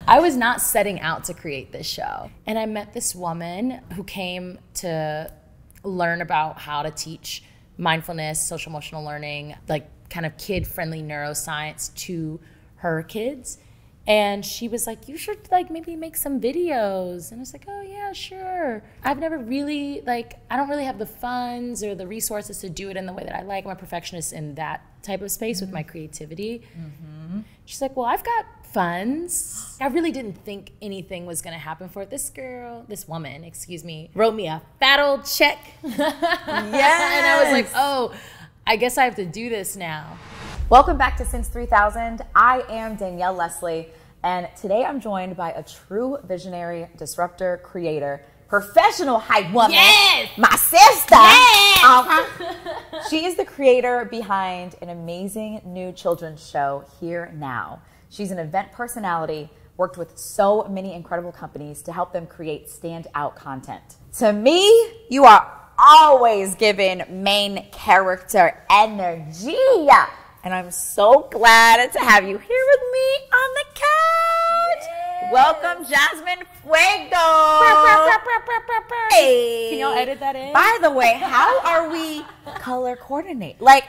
I was not setting out to create this show. And I met this woman who came to learn about how to teach mindfulness, social emotional learning, like kind of kid-friendly neuroscience to her kids. And she was like, you should like maybe make some videos. And I was like, oh yeah, sure. I've never really I don't really have the funds or the resources to do it in the way that I like. I'm a perfectionist in that type of space with my creativity. She's like, well, I've got funds. I really didn't think anything was gonna happen for it. This woman, excuse me, wrote me a fat old check. And I was like, oh, I guess I have to do this now. Welcome back to Since 3000. I am Danielle Leslie, and today I'm joined by a true visionary, disruptor, creator, professional hype woman, Yes! my sister. Yes! She is the creator behind an amazing new children's show, Here Now. She's an event personality, worked with so many incredible companies to help them create standout content. To me, you are always giving main character energy. And I'm so glad to have you here with me on the couch. Yes. Welcome, Jasmine Fuego. Hey. Can y'all edit that in? By the way, how are we color coordinate? Like,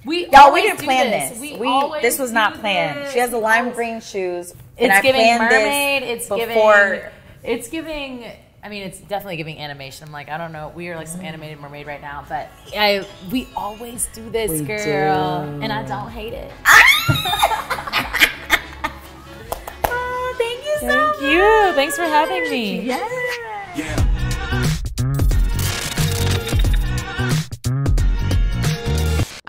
we didn't plan this. This was not planned. She has the lime green shoes. It's giving mermaid. It's giving. I mean, it's definitely giving animation. I'm like, I don't know. We are like some animated mermaid right now, but we always do this, girl, and I don't hate it. Oh, thank you so much. Thank you. Thanks for having me. Yeah.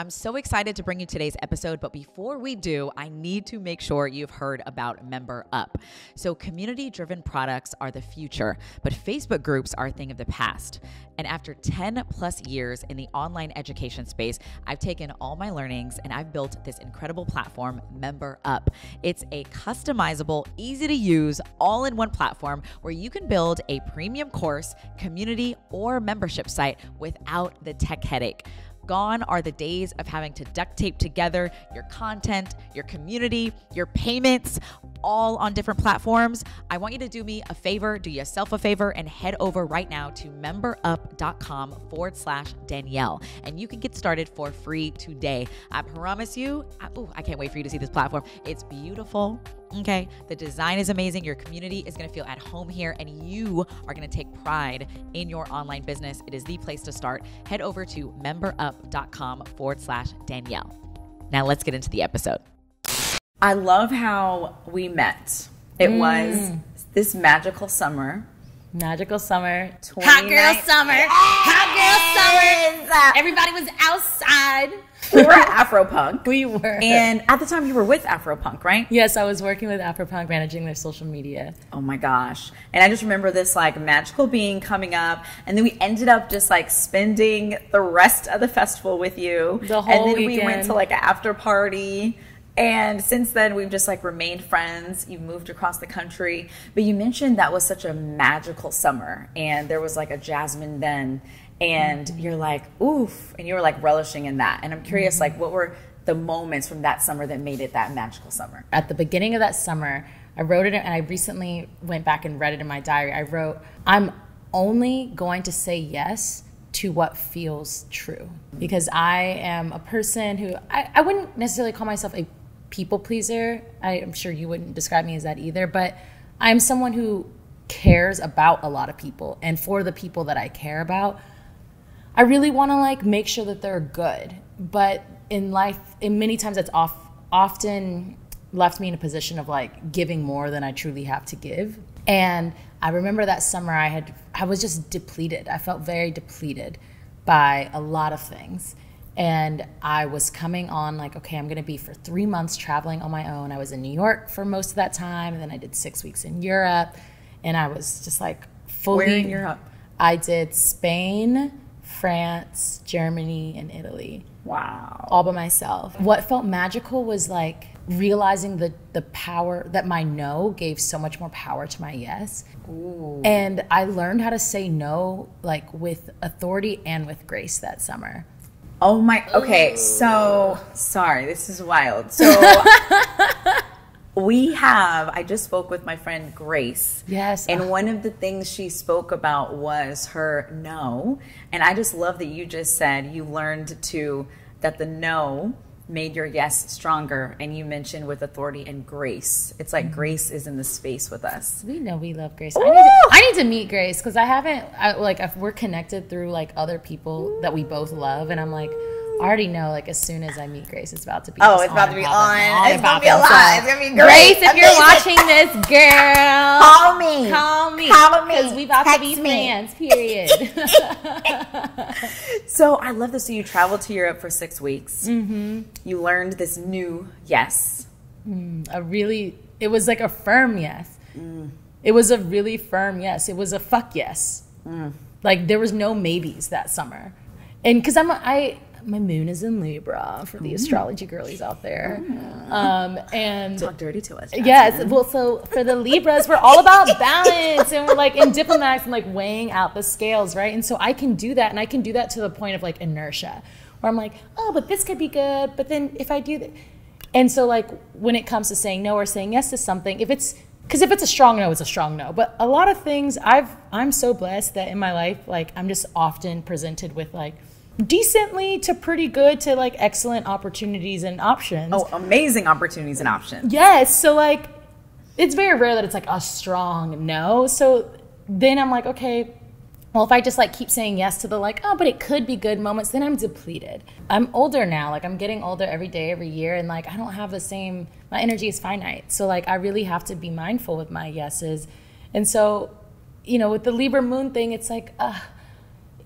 I'm so excited to bring you today's episode, but before we do, I need to make sure you've heard about Member Up. So community-driven products are the future, but Facebook groups are a thing of the past. And after 10 plus years in the online education space, I've taken all my learnings and I've built this incredible platform, Member Up. It's a customizable, easy to use, all-in-one platform where you can build a premium course, community, or membership site without the tech headache. Gone are the days of having to duct tape together your content, your community, your payments, all on different platforms. I want you to do me a favor, do yourself a favor, and head over right now to memberup.com/Danielle. And you can get started for free today. I promise you, I can't wait for you to see this platform. It's beautiful. Okay, the design is amazing. Your community is going to feel at home here, and you are going to take pride in your online business. It is the place to start. Head over to memberup.com/Danielle. Now let's get into the episode. I love how we met. It was this magical summer. Magical summer. Hot girl summer. Hot girl summer. Everybody was outside. We were at Afropunk. We were. And at the time you were with Afropunk, right? Yes, I was working with Afropunk, managing their social media. Oh my gosh. And I just remember this like magical being coming up. And then we ended up just like spending the rest of the festival with you. The whole And then weekend. we went to like an after party. And since then, we've just like remained friends. You've moved across the country. But you mentioned that was such a magical summer. And there was like a Jasmine then. And you're like, oof. And you were like relishing in that. And I'm curious, like, what were the moments from that summer that made it that magical summer? At the beginning of that summer, I wrote it, and I recently went back and read it in my diary. I wrote, I'm only going to say yes to what feels true. Because I am a person who, I wouldn't necessarily call myself a people pleaser. I'm sure you wouldn't describe me as that either, but I'm someone who cares about a lot of people. And for the people that I care about, I really want to like make sure that they're good. But in life, in many times that's often left me in a position of like giving more than I truly have to give. And I remember that summer I was just depleted. I felt very depleted by a lot of things. And I was coming on like, okay, I'm gonna be for 3 months traveling on my own. I was in New York for most of that time, and then I did 6 weeks in Europe. And I was just like fully— Where in Europe? I did Spain, France, Germany, and Italy. Wow. All by myself. What felt magical was like realizing the power that my no gave so much more power to my yes. Ooh. And I learned how to say no like with authority and with grace that summer. Oh my, okay, so, sorry, this is wild. So, I just spoke with my friend Grace. Yes. And one of the things she spoke about was her no. And I just love that you just said you learned that the no made your yes stronger, and you mentioned with authority and grace. It's like Grace is in the space with us. We know we love Grace. I need to meet Grace because if we're connected through like other people that we both love, and I'm like, I already know, like, as soon as I meet Grace, it's about to be it's about to be on. It's going to be a lot. It's going to be great. Grace, if you're watching this, girl, call me. Because we about to be friends, period. So I love this. So you traveled to Europe for 6 weeks. Mm-hmm. You learned this new yes. It was like a firm yes. It was a really firm yes. It was a fuck yes. Like, there was no maybes that summer. And because my moon is in Libra for the astrology girlies out there. And talk dirty to us, Jasmine. Yes. Well, so for the Libras, we're all about balance, and we're like in diplomats and like weighing out the scales, right? And so I can do that, and I can do that to the point of like inertia, where I'm like, oh, but this could be good, but then if I do that. And so like when it comes to saying no or saying yes to something, if it's a strong no, it's a strong no. But a lot of things I'm so blessed that in my life, like I'm just often presented with like decently to pretty good to like excellent opportunities and options. Oh, amazing opportunities and options. Yes. So like, it's very rare that it's like a strong no. So then I'm like, okay, well, if I just like keep saying yes to the like, oh, but it could be good moments, then I'm depleted. I'm older now. Like I'm getting older every day, every year. And like, I don't have my energy is finite. So like, I really have to be mindful with my yeses. And so, with the Libra moon thing, it's like,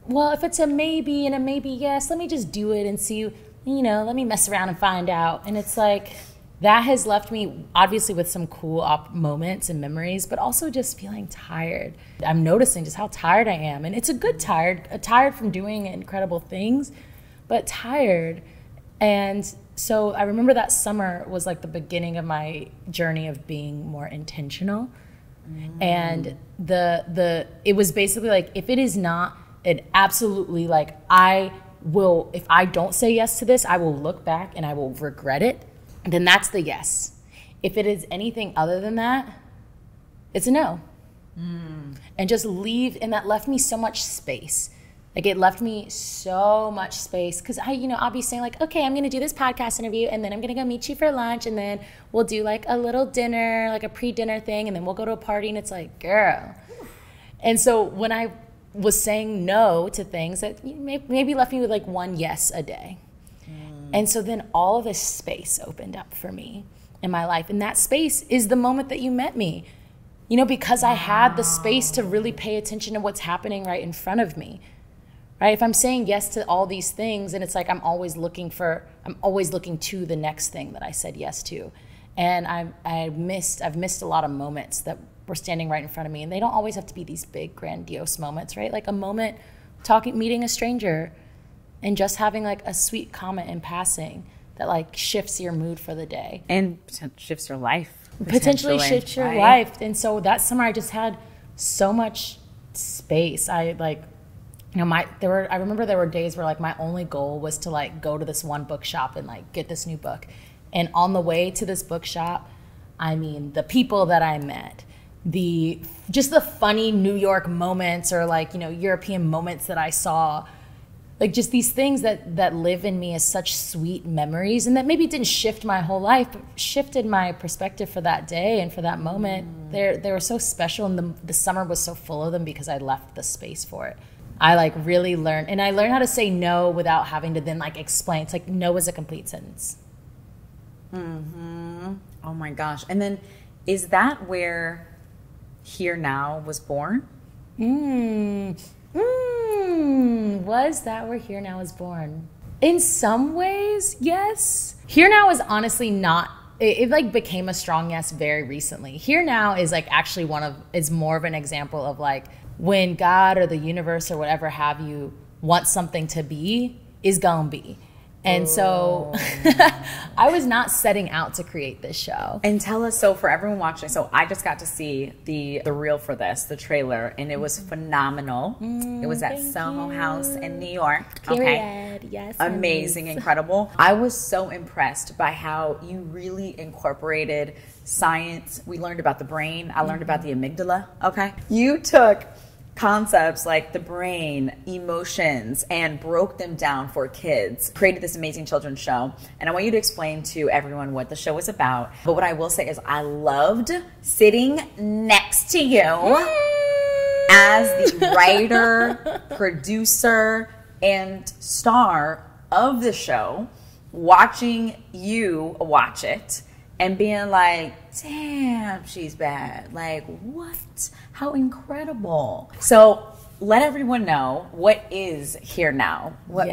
well, if it's a maybe and a maybe yes, let me just do it and see, let me mess around and find out. And it's like, that has left me obviously with some cool moments and memories, but also just feeling tired. I'm noticing just how tired I am. And it's a good tired from doing incredible things, but tired. And so I remember that summer was like the beginning of my journey of being more intentional. And it was basically like, if it is not and absolutely like if I don't say yes to this, I will look back and I will regret it. Then that's the yes. If it is anything other than that, it's a no. And just leave. And that left me so much space. Like it left me so much space because I'll be saying like, okay, I'm going to do this podcast interview and then I'm going to go meet you for lunch and then we'll do like a little dinner, like a pre-dinner thing. And then we'll go to a party and it's like, girl. And so when I was saying no to things that maybe left me with like one yes a day. And so then all of this space opened up for me in my life. And that space is the moment that you met me, because I had the space to really pay attention to what's happening right in front of me, right? If I'm saying yes to all these things and it's like I'm always looking to the next thing that I said yes to. And I've missed a lot of moments that were standing right in front of me. And they don't always have to be these big, grandiose moments, right? Like a moment meeting a stranger and just having like a sweet comment in passing that like shifts your mood for the day. And shifts your life. Potentially shifts your life. And so that summer I just had so much space. I remember there were days where like my only goal was to like go to this one bookshop and like get this new book. And on the way to this bookshop, the people that I met, just the funny New York moments or like, European moments that I saw, like just these things that live in me as such sweet memories and that maybe didn't shift my whole life, but shifted my perspective for that day and for that moment. They were so special and the summer was so full of them because I left the space for it. I like really learned, and I learned how to say no without having to then like explain. It's like no is a complete sentence. Oh my gosh. And then is that where Here Now was born? Was that where Here Now was born? In some ways, yes. Here Now is honestly not, it like became a strong yes very recently. Here Now is like actually is more of an example of like when God or the universe or whatever have you wants something to be, is gonna be. And so I was not setting out to create this show. And tell us, so for everyone watching, so I just got to see the reel for this, the trailer, and it was phenomenal. It was at Soho House in New York. Period. Yes. Amazing, incredible. I was so impressed by how you really incorporated science. We learned about the brain. I learned about the amygdala. Okay. You took concepts like the brain, emotions, and broke them down for kids, created this amazing children's show. And I want you to explain to everyone what the show is about. But what I will say is I loved sitting next to you as the writer, producer, and star of the show, watching you watch it and being like, damn, she's bad. Like, what? How incredible. So let everyone know what is Here Now. What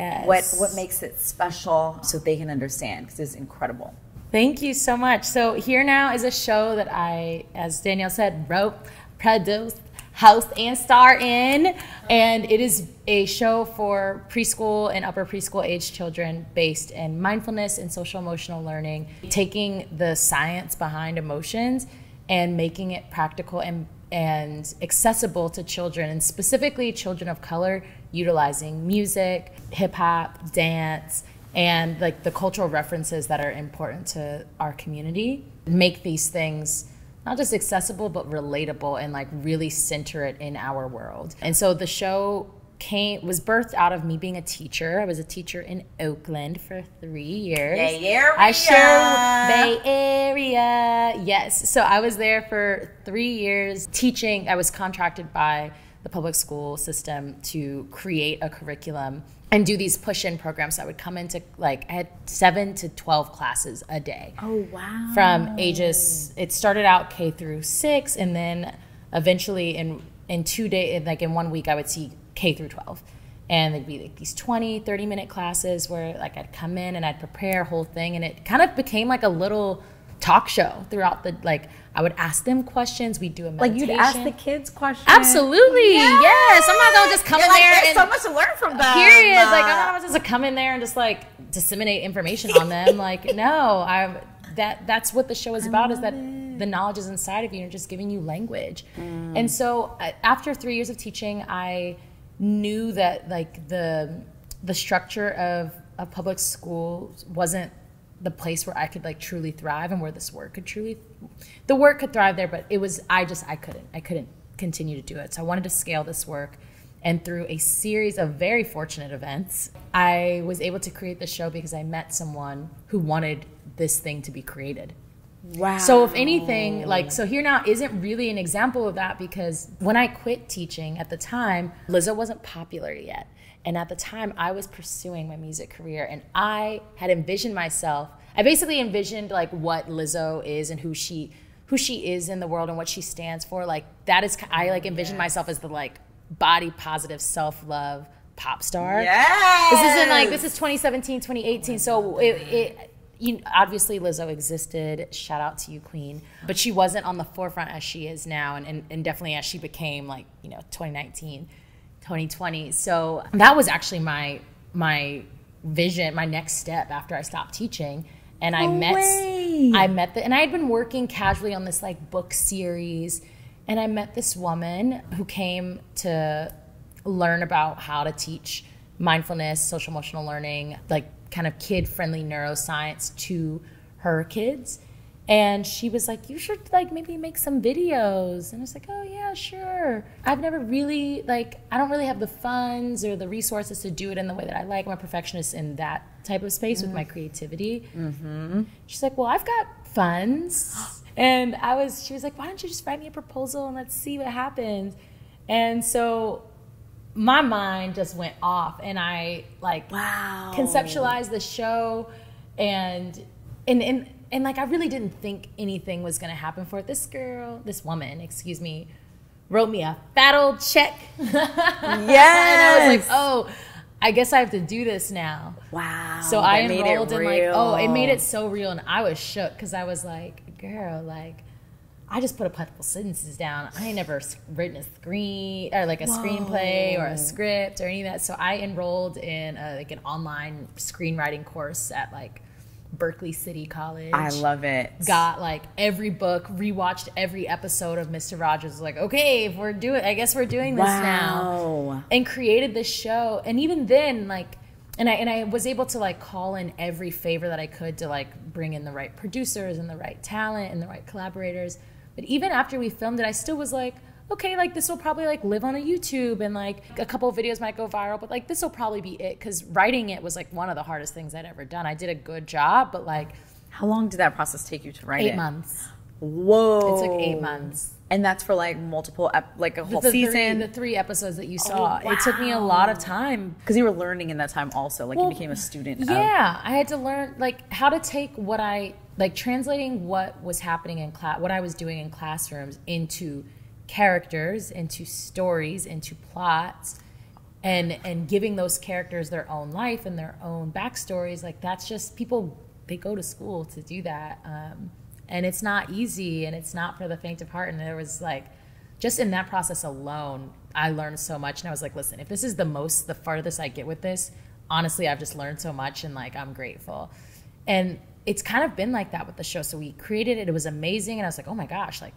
makes it special so they can understand, because it's incredible. Thank you so much. So Here Now is a show that I, as Danielle said, wrote, produced, host, and star in. And it is a show for preschool and upper preschool age children based in mindfulness and social emotional learning, taking the science behind emotions and making it practical and accessible to children, and specifically children of color, utilizing music, hip hop, dance, and like the cultural references that are important to our community. Make these things not just accessible, but relatable, and like really center it in our world. And so the show was birthed out of me being a teacher. I was a teacher in Oakland for 3 years. Bay Area. Bay Area. Yes. So I was there for 3 years teaching. I was contracted by the public school system to create a curriculum and do these push-in programs. So I would come into, like, I had 7 to 12 classes a day. Oh, wow. From ages, it started out K through 6, and then eventually in 2 days, like in 1 week, I would see K through 12. And there'd be like these 20, 30-minute classes where like I'd come in and I'd prepare a whole thing, and it kind of became like a little talk show throughout the, like, I would ask them questions, we'd do a meditation. Like you'd ask the kids questions? Absolutely, yes. I'm not gonna just come in there there's so much to learn from them. Period. Like, I'm not just come in there and just like disseminate information on them. Like, no, that's what the show is about, is that the knowledge is inside of you and just giving you language. And so after 3 years of teaching, I knew that like the structure of a public school wasn't the place where I could like truly thrive, and where this work could the work could thrive there, but it was, I couldn't continue to do it. So I wanted to scale this work, and through a series of very fortunate events, I was able to create the show because I met someone who wanted this thing to be created. Wow. So if anything, like, so Here Now isn't really an example of that, because when I quit teaching at the time, Lizzo wasn't popular yet. And at the time, I was pursuing my music career, and I had envisioned myself, I basically envisioned like what Lizzo is and who she is in the world and what she stands for. Like, that is, I like envisioned myself as the like body positive, self-love pop star. Yes. This is 2017, 2018. So obviously Lizzo existed, shout out to you, Queen, but she wasn't on the forefront as she is now, and definitely as she became, like, 2019, 2020. So that was actually my vision, my next step after I stopped teaching. And I met and I had been working casually on this like book series, and I met this woman who came to learn about how to teach mindfulness, social emotional learning, like kind of kid-friendly neuroscience to her kids. And she was like, you should like maybe make some videos. And I was like, oh yeah, sure. I've never really, like, I don't really have the funds or the resources to do it in the way that I like. I'm a perfectionist in that type of space with my creativity. She's like, well, I've got funds. And she was like, why don't you just write me a proposal and let's see what happens. And so my mind just went off, and I like conceptualized the show, and like I really didn't think anything was gonna happen for it. This woman, wrote me a fat old check. Yes. And I was like, oh, I guess I have to do this now. Wow. So I enrolled in it made it so real, and I was shook because I was like, girl, like, I just put a couple sentences down. I ain't never written a screen or like a screenplay or a script or any of that. So I enrolled in like an online screenwriting course at like Berkeley City College. I love it. Got like every book, rewatched every episode of Mr. Rogers. Was like, okay, if we're doing, I guess we're doing this now. And created this show. And even then, like, and I was able to like call in every favor that I could to like bring in the right producers and the right talent and the right collaborators. But even after we filmed it, I still was like, okay, like this will probably like live on a YouTube and like a couple of videos might go viral, but like this will probably be it, because writing it was like one of the hardest things I'd ever done. I did a good job, but like. How long did that process take you to write it? 8 months. Whoa. It took 8 months. And that's for like multiple, like a whole season? The 3 episodes that you saw. Wow. It took me a lot of time. Because you were learning in that time also, like you became a student. Yeah, I had to learn like how to take what translating what was happening in class, what I was doing in classrooms into characters, into stories, into plots, and giving those characters their own life and their own backstories. Like that's just, people, they go to school to do that. And it's not easy, and it's not for the faint of heart. And there was like, just in that process alone, I learned so much. And I was like, listen, if this is the farthest I get with this, honestly, I've just learned so much, and like, I'm grateful. And it's kind of been like that with the show. So we created it, it was amazing. And I was like, oh my gosh, like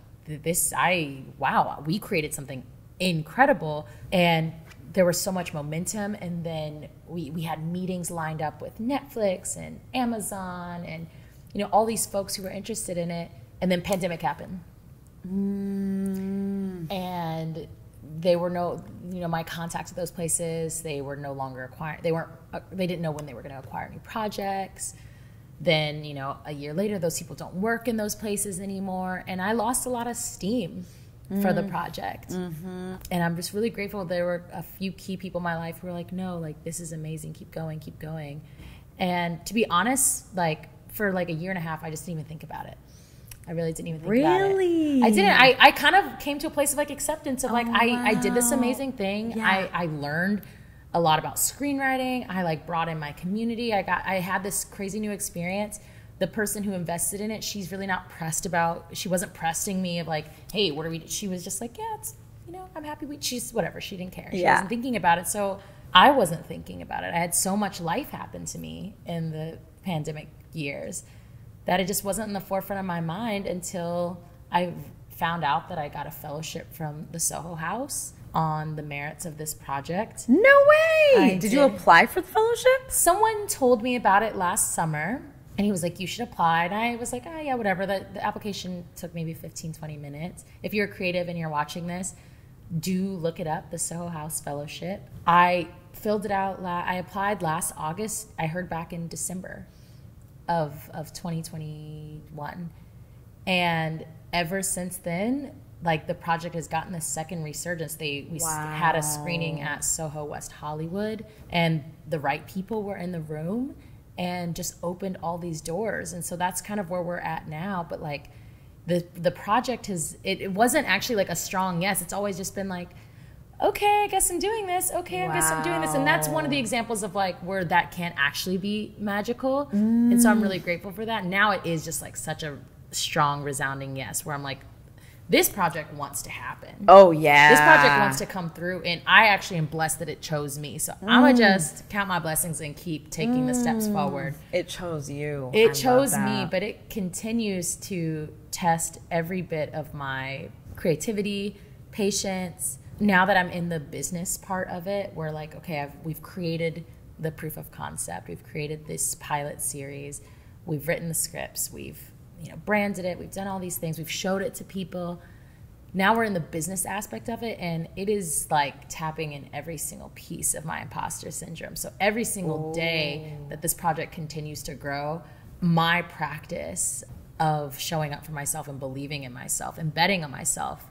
wow, we created something incredible. And there was so much momentum. And then we had meetings lined up with Netflix and Amazon and, you know, all these folks who were interested in it. And then pandemic happened. And they were my contacts at those places, they were no longer they didn't know when they were going to acquire new projects. Then, you know, a year later, those people don't work in those places anymore. And I lost a lot of steam for the project. And I'm just really grateful. There were a few key people in my life who were like, no, like, this is amazing. Keep going, keep going. And to be honest, like, for like a year and a half, I just didn't even think about it. I really didn't even think about it. Really? I didn't. I kind of came to a place of like acceptance of like, I did this amazing thing. Yeah. I learned a lot about screenwriting. I like brought in my community. I had this crazy new experience. The person who invested in it, she's really not she wasn't pressing me of like, hey, what are we, she was just like, yeah, it's, you know, I'm happy she's whatever. She didn't care. She wasn't thinking about it. So I wasn't thinking about it. I had so much life happen to me in the pandemic years that it just wasn't in the forefront of my mind until I found out that I got a fellowship from the Soho House on the merits of this project. No way! Did you apply for the fellowship? Someone told me about it last summer, and he was like, you should apply. And I was like, oh, yeah, whatever. The application took maybe 15, 20 minutes. If you're creative and you're watching this, do look it up, the Soho House Fellowship. I filled it out. I applied last August. I heard back in December of 2021. And ever since then, like, the project has gotten a second resurgence. We had a screening at Soho West Hollywood, and the right people were in the room and just opened all these doors. And so that's kind of where we're at now. But like the project it wasn't actually like a strong yes. It's always just been like, okay, I guess I'm doing this. Okay, I guess I'm doing this. And that's one of the examples of like where that can't actually be magical. And so I'm really grateful for that. Now it is just like such a strong, resounding yes, where I'm like, this project wants to happen. Oh, yeah. This project wants to come through, and I actually am blessed that it chose me. So I'm going to just count my blessings and keep taking the steps forward. It chose you. It chose me, but it continues to test every bit of my creativity, patience. Now that I'm in the business part of it, we're like, okay, we've created the proof of concept. We've created this pilot series. We've written the scripts. We've branded it. We've done all these things. We've showed it to people. Now we're in the business aspect of it, and it is like tapping in every single piece of my imposter syndrome. So every single day that this project continues to grow, my practice of showing up for myself and believing in myself and betting on myself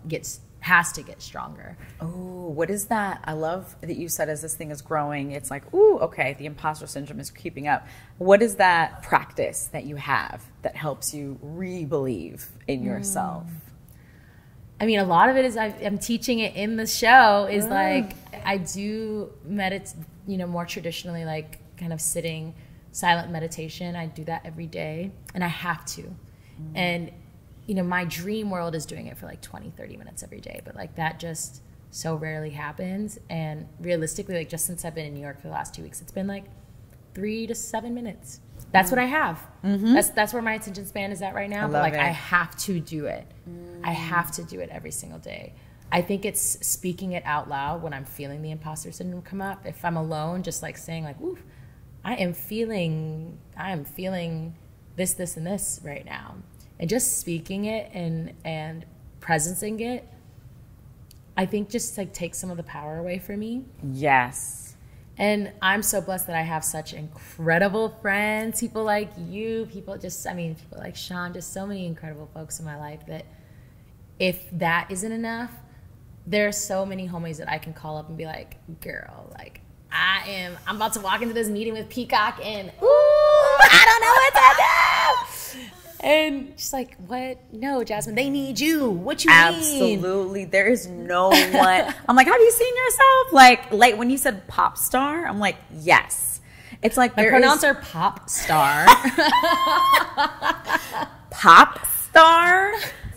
has to get stronger. Oh, what is that? I love that you said as this thing is growing, it's like, ooh, okay, the imposter syndrome is keeping up. What is that practice that you have that helps you re-believe in yourself? I mean, a lot of it is I'm teaching it in the show is like, I do meditate, more traditionally, like kind of sitting, silent meditation. I do that every day, and I have to. And my dream world is doing it for like 20, 30 minutes every day, but like that just so rarely happens. And realistically, like just since I've been in New York for the last 2 weeks, it's been like 3 to 7 minutes. That's what I have. That's where my attention span is at right now. But like, I have to do it. I have to do it every single day. I think it's speaking it out loud when I'm feeling the imposter syndrome come up. If I'm alone, just like saying like, ooh, I am feeling this, this, and this right now. And just speaking it and presencing it, I think just like takes some of the power away from me. Yes. And I'm so blessed that I have such incredible friends, people like you, people like Sean, just so many incredible folks in my life that if that isn't enough, there are so many homies that I can call up and be like, girl, like I'm about to walk into this meeting with Peacock and ooh, I don't know what to do. And she's like, what? No, Jasmine, they need you. What you mean? Absolutely. There is no one. I'm like, have you seen yourself? Like when you said pop star, I'm like, yes. It's like my pronouns are pop star. Pop star.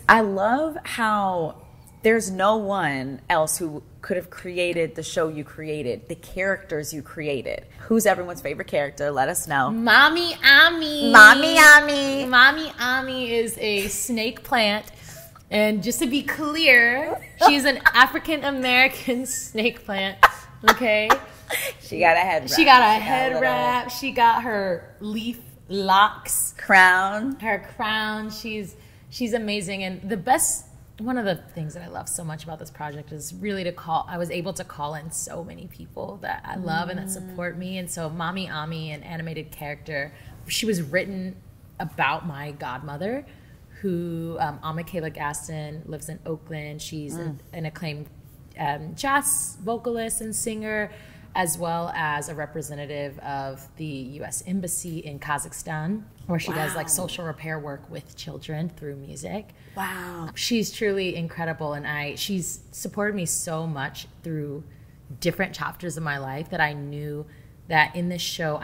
I love how there's no one else who could have created the show you created, the characters you created. Who's everyone's favorite character? Let us know. Mommy Ami. Mommy Ami. Mommy Ami is a snake plant. And just to be clear, she's an African-American snake plant. Okay? She got a head wrap. She got a head wrap. She got her leaf locks. Crown. Her crown. She's amazing. And one of the things that I love so much about this project is really I was able to call in so many people that I love and that support me. And so Mommy Ami, an animated character, she was written about my godmother, who, Michaela Gaston, lives in Oakland. She's an acclaimed jazz vocalist and singer, as well as a representative of the U.S. Embassy in Kazakhstan, where she does like social repair work with children through music. Wow. She's truly incredible, and she's supported me so much through different chapters of my life that I knew that in this show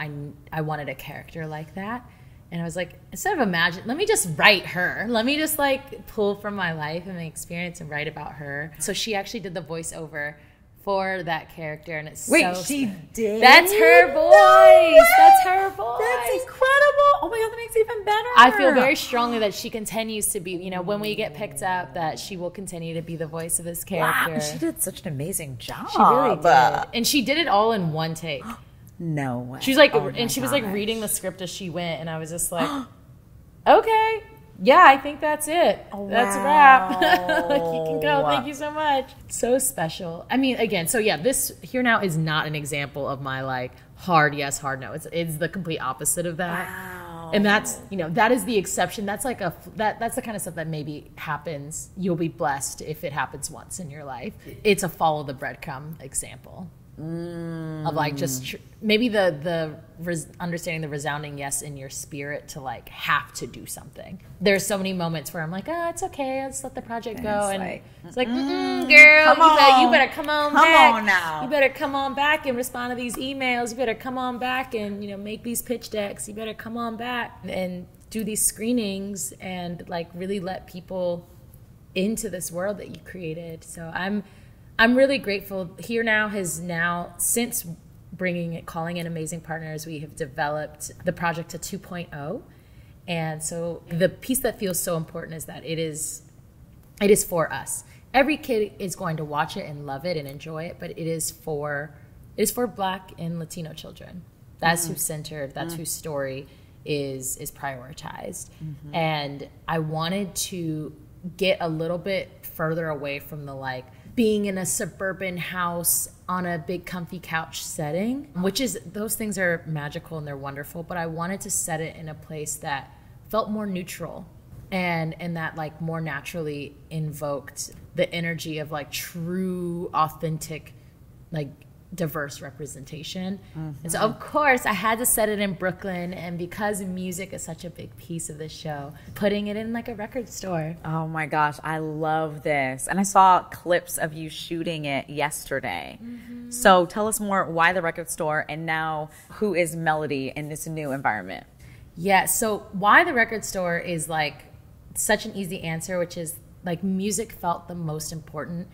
I wanted a character like that. And I was like, instead of let me just write her. Let me just like pull from my life and my experience and write about her. So she actually did the voiceover for that character, and it's she did? That's her voice. That's her voice. That's incredible. Oh my God, that makes it even better. I feel very strongly that she continues to be, when we get picked up, that she will continue to be the voice of this character. Wow, she did such an amazing job. She really did. And she did it all in one take. No way. She was like, she was like reading the script as she went, and I was just like, okay. Yeah, I think that's it. Oh, that's a wrap. Like, you can go. Thank you so much. So special. I mean, again, so yeah, this Here Now is not an example of my like hard yes, hard no. It's the complete opposite of that. Wow. And that's, that is the exception. That's like that's the kind of stuff that maybe happens. You'll be blessed if it happens once in your life. It's a follow the breadcrumb example. Of like just maybe the understanding the resounding yes in your spirit to like have to do something. There's so many moments where I'm like, it's okay, let's let the project go, and it's like, girl, you better come on back. On now. You better come on back and respond to these emails. You better come on back and make these pitch decks. You better come on back and do these screenings and like really let people into this world that you created. So I'm really grateful. Here Now has since calling in amazing partners, we have developed the project to 2.0. And so the piece that feels so important is that it is for us. Every kid is going to watch it and love it and enjoy it, but it is for Black and Latino children. That's who's centered, that's whose story is prioritized. And I wanted to get a little bit further away from the like being in a suburban house on a big comfy couch setting, those things are magical and they're wonderful, but I wanted to set it in a place that felt more neutral and that like more naturally invoked the energy of like true, authentic, like diverse representation. And so of course I had to set it in Brooklyn, and because music is such a big piece of this show, putting it in like a record store. Oh my gosh, I love this. And I saw clips of you shooting it yesterday. So tell us more, why the record store, and now who is Melody in this new environment? Yeah, so why the record store is like such an easy answer, which is like music felt the most important.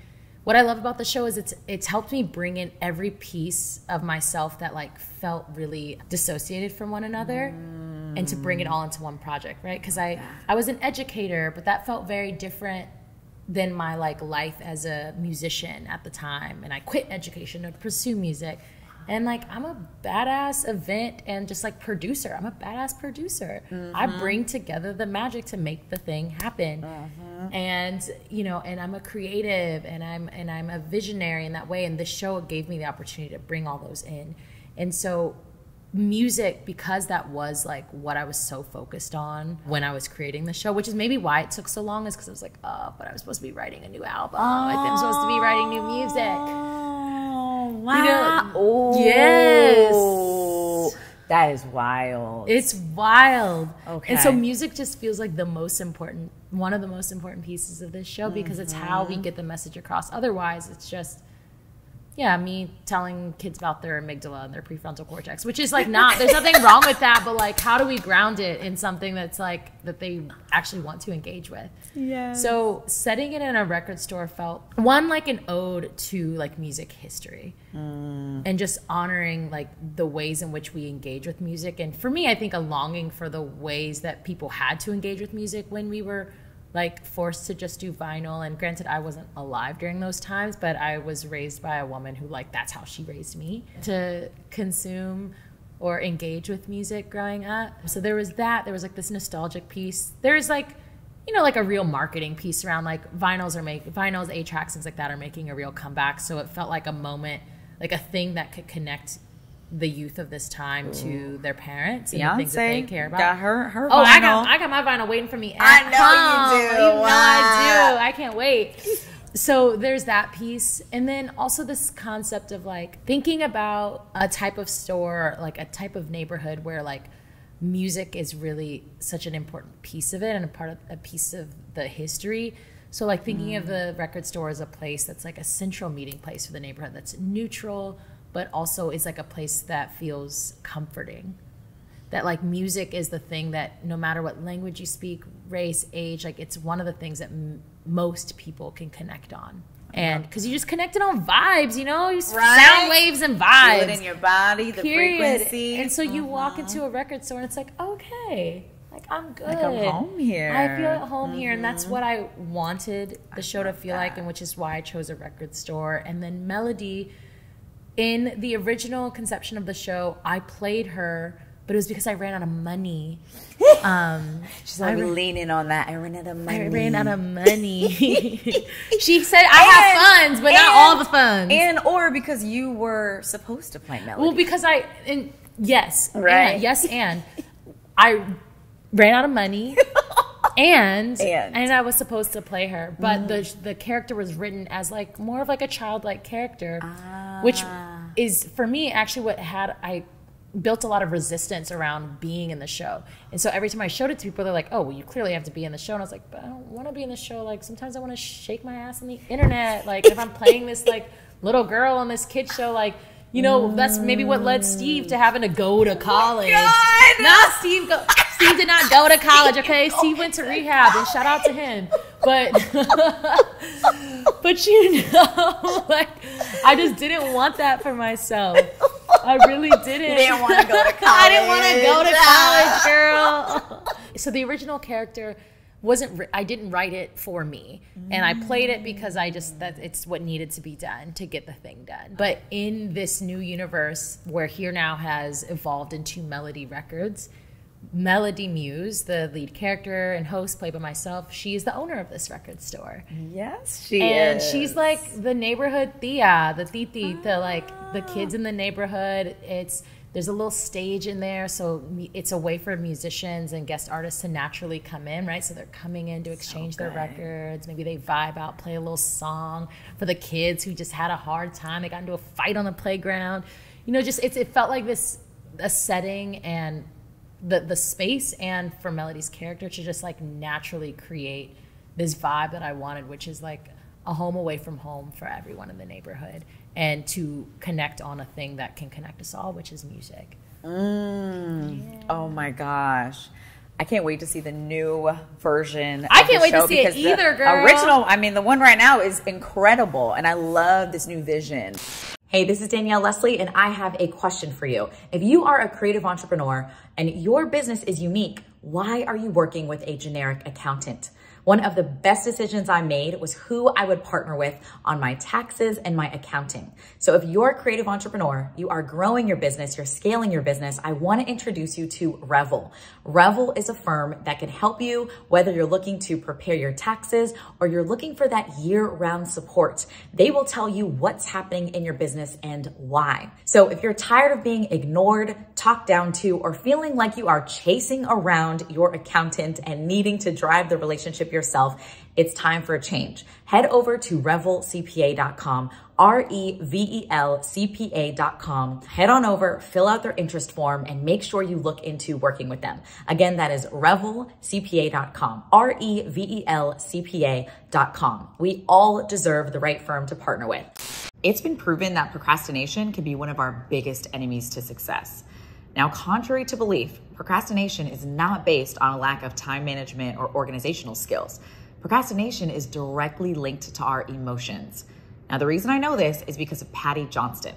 What I love about the show is it's helped me bring in every piece of myself that like felt really dissociated from one another. and to bring it all into one project, right? Because I was an educator, but that felt very different than my like life as a musician at the time. And I quit education to pursue music. And like, I'm a badass event and just like producer. I'm a badass producer. I bring together the magic to make the thing happen. And, you know, and I'm a creative and I'm a visionary in that way. And this show gave me the opportunity to bring all those in. And so music, because that was like what I was so focused on when I was creating the show, which is maybe why it took so long, is because I was like, oh, but I was supposed to be writing a new album. Like, I'm supposed to be writing new music. Wow. You know, yes. That is wild. It's wild. Okay. And so music just feels like one of the most important pieces of this show, because it's how we get the message across. Otherwise, it's just, me telling kids about their amygdala and their prefrontal cortex, which is like there's nothing wrong with that, but like, how do we ground it in something that's like, that they actually want to engage with? Yeah. So setting it in a record store felt, one, like an ode to like music history and just honoring like the ways in which we engage with music. And for me, I think a longing for the ways that people had to engage with music when we were like forced to just do vinyl. And granted, I wasn't alive during those times, but I was raised by a woman who like, that's how she raised me to consume or engage with music growing up. So there was that. There was like this nostalgic piece. There's like, you know, like a real marketing piece around like vinyls, 8-tracks, things like that are making a real comeback. So it felt like a moment, like a thing that could connect the youth of this time to their parents and the things that they care about. Got her vinyl. Oh, I got my vinyl waiting for me at I know home. you do. You know Wow. I do. I can't wait. So there's that piece. And then also this concept of like thinking about a type of store, like a type of neighborhood where like music is really such an important piece of it and a piece of the history. So like thinking of the record store as a place that's like a central meeting place for the neighborhood, that's neutral, but also is like a place that feels comforting. That like music is the thing that no matter what language you speak, race, age, like it's one of the things that most people can connect on. And because you just connect it on vibes, you know, sound waves and vibes. Feel it in your body, the frequency. And so you walk into a record store and it's like, okay, like I'm good. Like I'm home here. I feel at home here. And that's what I wanted the show to feel like, and which is why I chose a record store. And then Melody, in the original conception of the show, I played her, but it was because I ran out of money. She's like leaning on that. I ran out of money. She said, I have funds, but not all the funds. Or because you were supposed to play Melody. Well, because I ran out of money. And I was supposed to play her, but the character was written as like more of like a childlike character, which is for me actually I built a lot of resistance around being in the show. And so every time I showed it to people, they're like, oh, well, you clearly have to be in the show. And I was like, but I don't want to be in the show. Like sometimes I want to shake my ass on the internet. Like if I'm playing this like little girl on this kid show, like, you know, that's maybe what led Steve to having to go to college. Steve did not go to college, okay? Steve went to rehab, and shout out to him. But you know, like I just didn't want that for myself. I really didn't. You didn't want to go to college. I didn't want to go to college, girl. So the original character I didn't write it for me, and I played it because it's what needed to be done to get the thing done. But in this new universe where Here Now has evolved into Melody Records, Melody Muse, the lead character and host played by myself, she is the owner of this record store. Yes, she is. And she's like the neighborhood Tia, the titi, the kids in the neighborhood. There's a little stage in there, so it's a way for musicians and guest artists to naturally come in, right? So they're coming in to exchange their records. Maybe they vibe out, play a little song for the kids who just had a hard time. They got into a fight on the playground. You know, just it felt like a setting and the space, and for Melody's character to just like naturally create this vibe that I wanted, which is like a home away from home for everyone in the neighborhood, and to connect on a thing that can connect us all, which is music. Oh my gosh. I can't wait to see the new version of I can't the wait show, to see it either, girl. Original, I mean, the one right now is incredible, and I love this new vision. Hey, this is Danielle Leslie, and I have a question for you. If you are a creative entrepreneur and your business is unique, why are you working with a generic accountant? One of the best decisions I made was who I would partner with on my taxes and my accounting. So if you're a creative entrepreneur, you are growing your business, you're scaling your business, I want to introduce you to Revel. Revel is a firm that can help you whether you're looking to prepare your taxes or you're looking for that year-round support. They will tell you what's happening in your business and why. So if you're tired of being ignored, talked down to, or feeling like you are chasing around your accountant and needing to drive the relationship yourself, it's time for a change. Head over to revelcpa.com, REVELCPA.com. Head on over, fill out their interest form, and make sure you look into working with them. Again, that is revelcpa.com, REVELCPA.com. We all deserve the right firm to partner with. It's been proven that procrastination can be one of our biggest enemies to success. Now, contrary to belief, procrastination is not based on a lack of time management or organizational skills. Procrastination is directly linked to our emotions. Now, the reason I know this is because of Patty Johnston.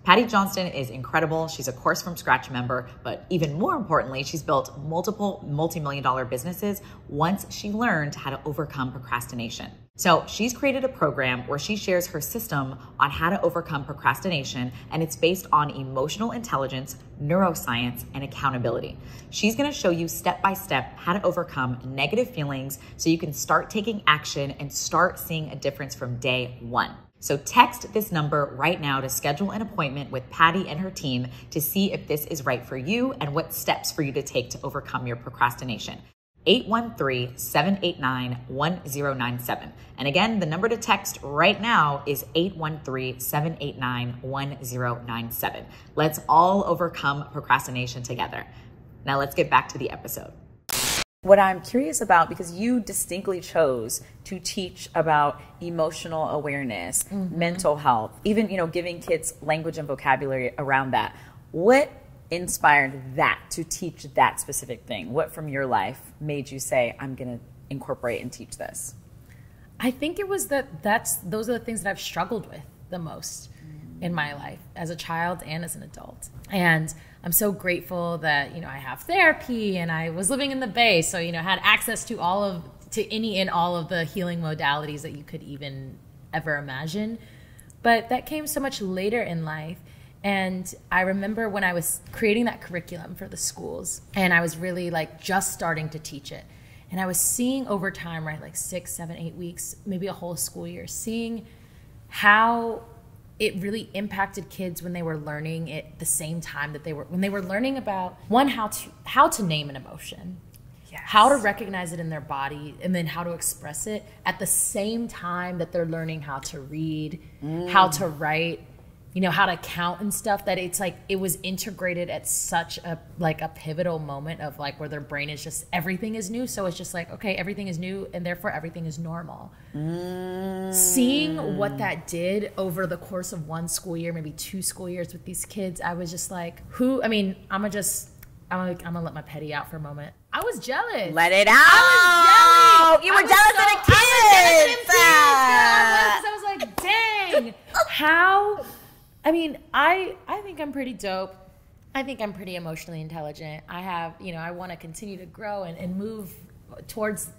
Patty Johnston is incredible. She's a Course from Scratch member, but even more importantly, she's built multiple multi-million-dollar businesses once she learned how to overcome procrastination. So she's created a program where she shares her system on how to overcome procrastination, and it's based on emotional intelligence, neuroscience, and accountability. She's gonna show you step-by-step how to overcome negative feelings so you can start taking action and start seeing a difference from day one. So text this number right now to schedule an appointment with Patty and her team to see if this is right for you and what steps for you to take to overcome your procrastination. 813-789-1097. And again, the number to text right now is 813-789-1097. Let's all overcome procrastination together. Now let's get back to the episode. What I'm curious about, because you distinctly chose to teach about emotional awareness, mental health, even, giving kids language and vocabulary around that. What inspired that to teach that specific thing? What from your life made you say, I'm going to incorporate and teach this? I think it was those are the things that I've struggled with the most in my life as a child and as an adult. And I'm so grateful that, I have therapy and I was living in the Bay. So, had access to any and all of the healing modalities that you could even ever imagine. But that came so much later in life. And I remember when I was creating that curriculum for the schools and I was really just starting to teach it. And I was seeing over time, right, 6, 7, 8 weeks, maybe a whole school year, seeing how it really impacted kids when they were learning at the same time that when they were learning about how to name an emotion, yes, how to recognize it in their body, and then how to express it at the same time that they're learning how to read, how to write, how to count and stuff, that it's it was integrated at such a pivotal moment of where their brain is just, everything is new. So it's just okay, everything is new and therefore everything is normal. Seeing what that did over the course of one school year, maybe 2 school years with these kids, I was just I'm gonna let my petty out for a moment. I was jealous. Let it out. I was jealous. You were jealous of the kids. I was like, dang, how? I think I'm pretty dope. I think I'm pretty emotionally intelligent. I have, I want to continue to grow and move towards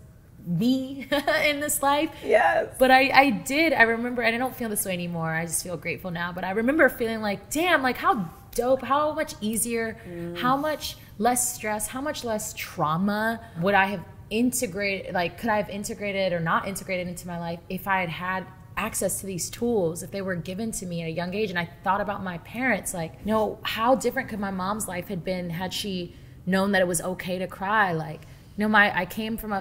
me in this life. Yes. But I remember, and I don't feel this way anymore. I just feel grateful now. But I remember feeling damn, how dope, how much easier, how much less stress, how much less trauma would I have integrated, could I have integrated or not integrated into my life if I had access to these tools, if they were given to me at a young age. And I thought about my parents, how different could my mom's life had been had she known that it was okay to cry? I come from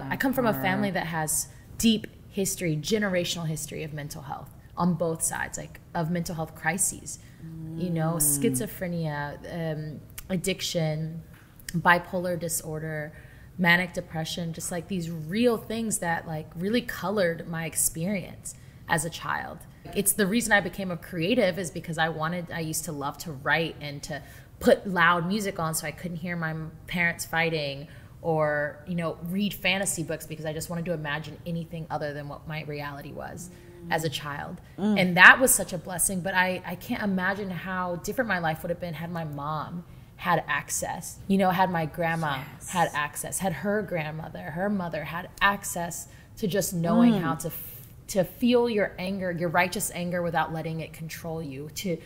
a family that has deep history, generational history of mental health on both sides, of mental health crises, schizophrenia, addiction, bipolar disorder, manic depression, just these real things that really colored my experience as a child. It's the reason I became a creative, is because I used to love to write and to put loud music on so I couldn't hear my parents fighting, or read fantasy books because I just wanted to imagine anything other than what my reality was. as a child. And that was such a blessing. But I can't imagine how different my life would have been had my mom had access, you know, had my grandma had access, had her grandmother, her mother had access to just knowing how to feel your anger, your righteous anger, without letting it control you, to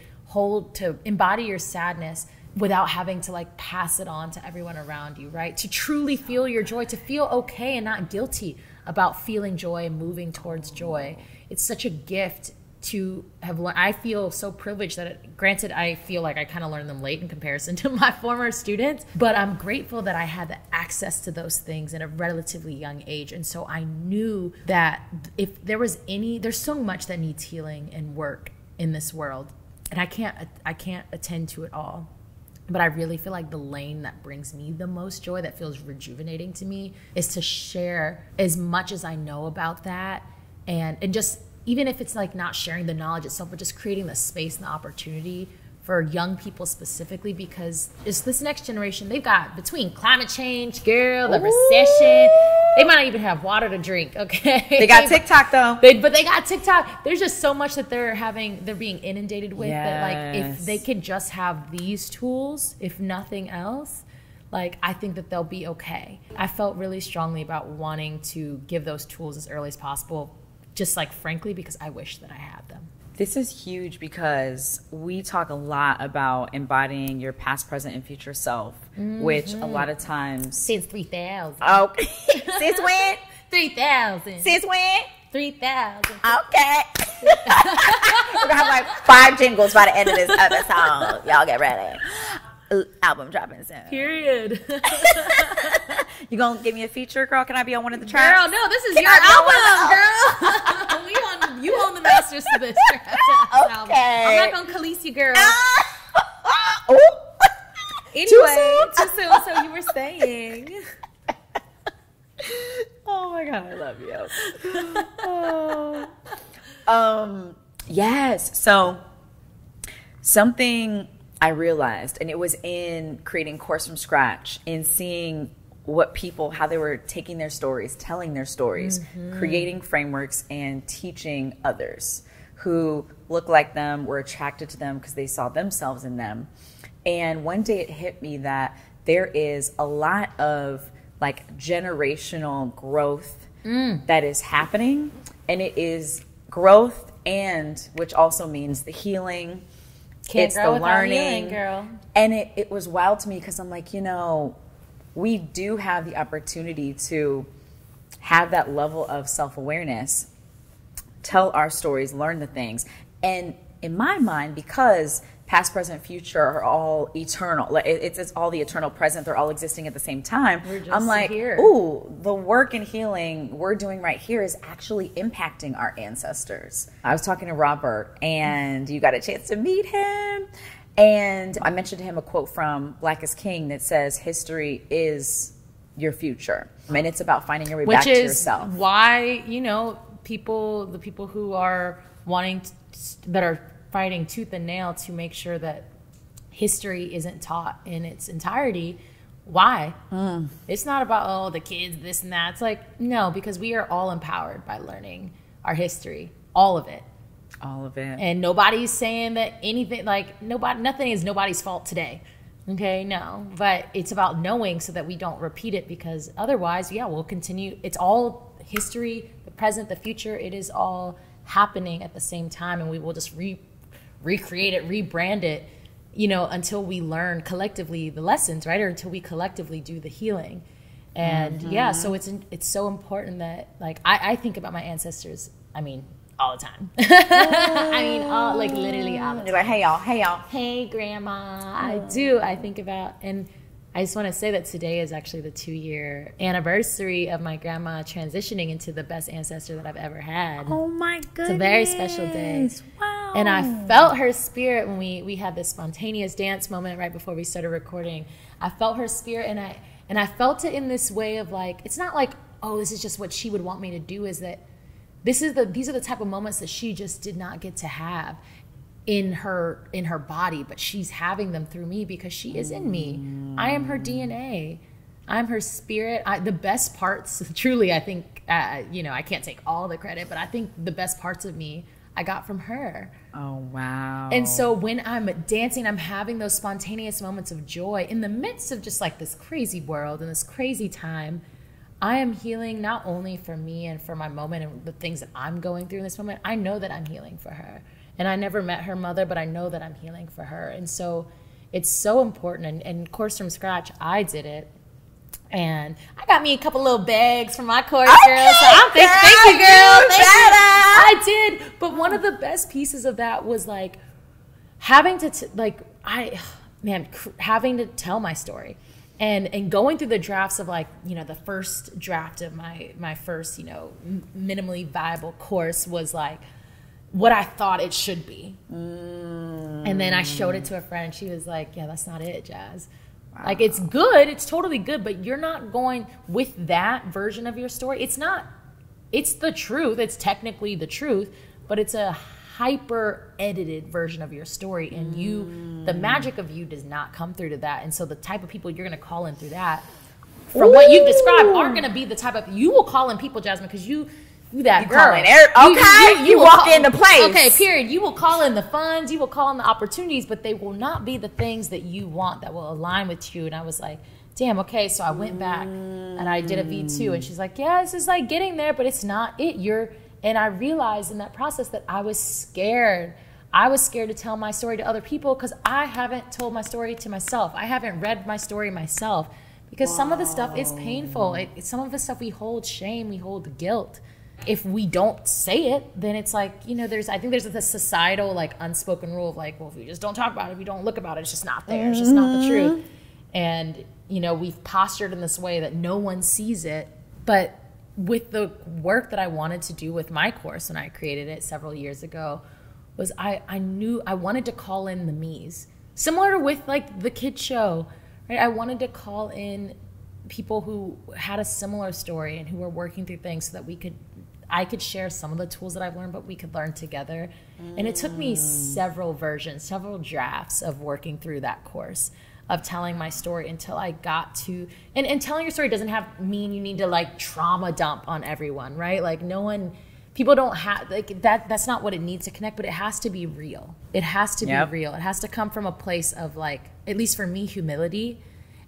embody your sadness without having to like pass it on to everyone around you, right? To truly feel your joy, to feel okay and not guilty about feeling joy and moving towards joy. It's such a gift to have learned. I feel so privileged that, granted, I feel like I kind of learned them late in comparison to my former students, but I'm grateful that I had the access to those things at a relatively young age. And so I knew that if there was there's so much that needs healing and work in this world, and I can't attend to it all. But I really feel like the lane that brings me the most joy, that feels rejuvenating to me, is to share as much as I know about that, and just, even if it's like not sharing the knowledge itself, but just creating the space and the opportunity for young people specifically, because it's this next generation, they've got, between climate change, girl, the recession, they might not even have water to drink, okay? They got TikTok though. But they got TikTok. There's just so much that they're being inundated with, that like, if they could just have these tools, if nothing else, like, I think that they'll be okay. I felt really strongly about wanting to give those tools as early as possible, just like, frankly, because I wish that I had them. This is huge because we talk a lot about embodying your past, present, and future self, which a lot of times... Since 3000. Oh, since when? 3000. Since when? 3000. Okay. We're going to have like 5 jingles by the end of this episode. Y'all get ready. Album dropping soon. Period. You gonna give me a feature, girl? Can I be on one of the tracks? Girl, no, this is your album, girl. You own the masters to this album. I'm not gonna Khalees you, girl. Anyway, too soon. So you were saying. Oh my God, I love you. Yes. So something I realized, and it was in creating Course from Scratch, in seeing what people, how they were taking their stories, telling their stories, creating frameworks, and teaching others who look like them, were attracted to them because they saw themselves in them. And one day it hit me that there is a lot of like generational growth that is happening, and it is growth, and which also means the healing. It's the learning, girl. And it was wild to me because I'm like, you know, we do have the opportunity to have that level of self-awareness, tell our stories, learn the things. And in my mind, because past, present, future are all eternal, like it's all the eternal present, they're all existing at the same time. I'm like, ooh, the work and healing we're doing right here is actually impacting our ancestors. I was talking to Robert, and you got a chance to meet him, and I mentioned to him a quote from Black is King that says, history is your future. And it's about finding your way back to yourself. Why, you know, the people who are that are fighting tooth and nail to make sure that history isn't taught in its entirety. Why? It's not about, the kids, this and that. It's like, no, because we are all empowered by learning our history, all of it. All of it. And nobody's saying that anything, like, nothing is nobody's fault today. Okay, no. But it's about knowing so that we don't repeat it, because otherwise, we'll continue. It's all history, the present, the future. It is all happening at the same time, and we will just recreate it, rebrand it, you know, until we learn collectively the lessons, right? Or until we collectively do the healing. And so it's so important that, like, I think about my ancestors, all the time. Literally all the time. You're like, hey y'all, hey grandma. I do. I think about, and I just want to say that today is actually the 2-year anniversary of my grandma transitioning into the best ancestor that I've ever had. Oh my goodness. It's a very special day. Wow. And I felt her spirit when we had this spontaneous dance moment right before we started recording. I felt her spirit, and I felt it in this way of, like, it's not like, oh, this is just what she would want me to do, is that these are the type of moments that she just did not get to have in her body, but she's having them through me because she is in me. I am her DNA. I'm her spirit. The best parts, truly, I think, I can't take all the credit, but I think the best parts of me I got from her. Oh, wow. And so when I'm dancing, I'm having those spontaneous moments of joy in the midst of just like this crazy world and this crazy time. I am healing not only for me and for my moment and the things that I'm going through in this moment. I know that I'm healing for her. And I never met her mother, but I know that I'm healing for her. And so it's so important. And Course from Scratch, I did it. And I got me a couple little bags from my course, girl. So I'm thank you, girl. Thank you. I did. But one of the best pieces of that was like having to having to tell my story, and going through the drafts of like, the first draft of my first, minimally viable course was like what I thought it should be. And then I showed it to a friend. She was like, yeah, that's not it, Jazz. Wow. Like, it's good. It's totally good. But you're not going with that version of your story. It's the truth. It's technically the truth, but it's a hyper edited version of your story. And the magic of you does not come through to that. And so the type of people you're going to call in through that, from what you've described, aren't going to be the type of, you will call in people, Jasmine, because you that girl. You walk into place. Okay, period. You will call in the funds, you will call in the opportunities, but they will not be the things that you want that will align with you. And I was like, damn, okay. So I went back and I did a V2, and she's like, yeah, this is like getting there, but it's not it. And I realized in that process that I was scared. I was scared to tell my story to other people because I haven't told my story to myself. I haven't read my story myself because some of the stuff is painful. Some of the stuff we hold shame, we hold guilt. If we don't say it, then it's like, I think there's this societal like unspoken rule of like, well, if we just don't talk about it, if we don't look about it, it's just not there. It's just not the truth. And, we've postured in this way that no one sees it. But with the work that I wanted to do with my course when I created it several years ago was I knew I wanted to call in the me's. Similar to with like the kids show, right? I wanted to call in people who had a similar story and who were working through things so that I could share some of the tools that I've learned, but we could learn together. And it took me several drafts of working through that course, of telling my story until I got to, and telling your story doesn't mean you need to like trauma dump on everyone, right? Like people don't have, like that's not what it needs to connect, but it has to be real. It has to be real. It has to come from a place of like, at least for me, humility.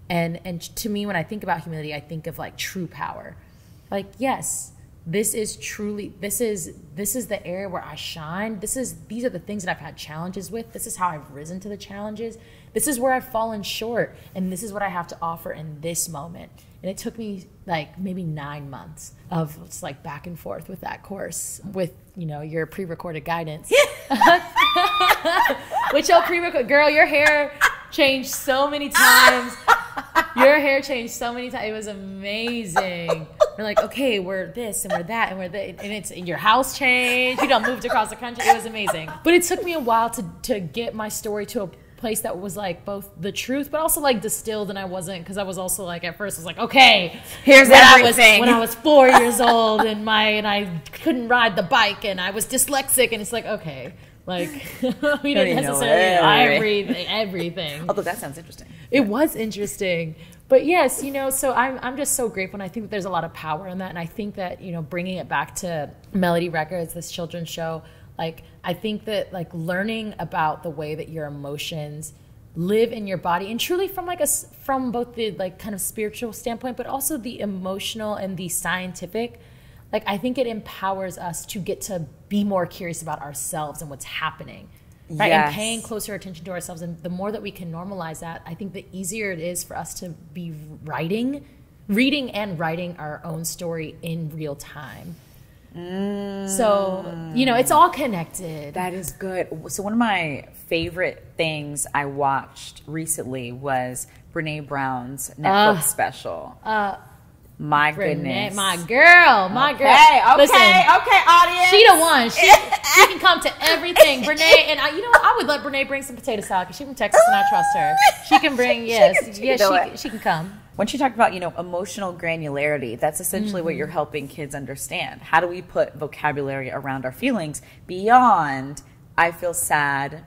And to me, when I think about humility, I think of like true power. Like, yes, this is the area where I shine. These are the things that I've had challenges with. This is how I've risen to the challenges. This is where I've fallen short. And this is what I have to offer in this moment. And it took me like maybe 9 months of just like back and forth with that course with, your pre-recorded guidance. Which girl, your hair changed so many times. Your hair changed so many times. It was amazing. We're like, okay, we're this and we're that and we're that. And your house changed. You moved across the country. It was amazing. But it took me a while to get my story to a place that was like both the truth, but also like distilled. And I wasn't, because I was also like, at first I was like, okay, here's everything. When I was 4 years old and I couldn't ride the bike and I was dyslexic, and it's like, okay. Like, we didn't necessarily know everything. Although that sounds interesting. It was interesting. But yes, so I'm just so grateful. And I think that there's a lot of power in that. And I think that, bringing it back to Melody Records, this children's show, like, I think that like learning about the way that your emotions live in your body, and truly from both the like kind of spiritual standpoint, but also the emotional and the scientific, like, I think it empowers us to get to be more curious about ourselves and what's happening, right? Yes. And paying closer attention to ourselves. And the more that we can normalize that, I think the easier it is for us to be reading and writing our own story in real time. So, it's all connected. That is good. So one of my favorite things I watched recently was Brene Brown's Netflix special. My goodness. My girl. Okay, Listen, audience. She the one. She can come to everything. Brene, and I would let Brene bring some potato salad because she's from Texas and I trust her. She can bring, she can come. When she talked about, emotional granularity, that's essentially what you're helping kids understand. How do we put vocabulary around our feelings beyond, I feel sad,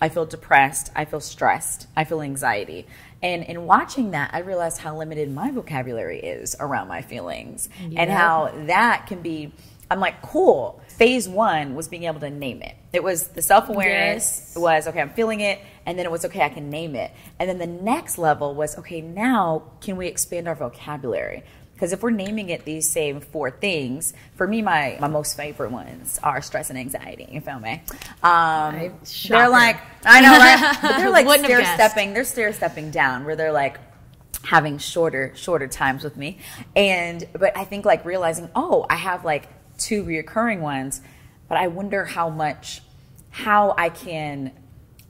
I feel depressed, I feel stressed, I feel anxiety. And in watching that, I realized how limited my vocabulary is around my feelings and how that can be, I'm like, cool. Phase 1 was being able to name it. It was the self-awareness was, okay, I'm feeling it. And then it was, okay, I can name it. And then the next level was, okay, now can we expand our vocabulary? Because if we're naming it these same 4 things, for me, my most favorite ones are stress and anxiety. You feel me? They're like, I know, right? But they're like stair-stepping. They're stair-stepping down where they're like having shorter times with me. But I think like realizing, oh, I have like 2 reoccurring ones, but I wonder how I can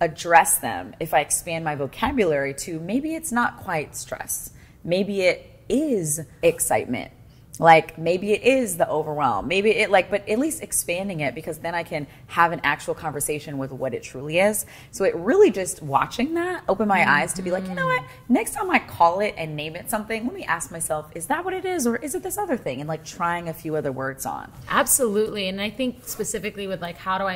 address them if I expand my vocabulary to maybe it's not quite stress. Maybe it is excitement. Like maybe it is the overwhelm. Maybe it but at least expanding it, because then I can have an actual conversation with what it truly is. So it really just watching that opened my eyes to be like, you know what? Next time I call it and name it something, let me ask myself, is that what it is, or is it this other thing? And like trying a few other words on. Absolutely. And I think specifically with like, how do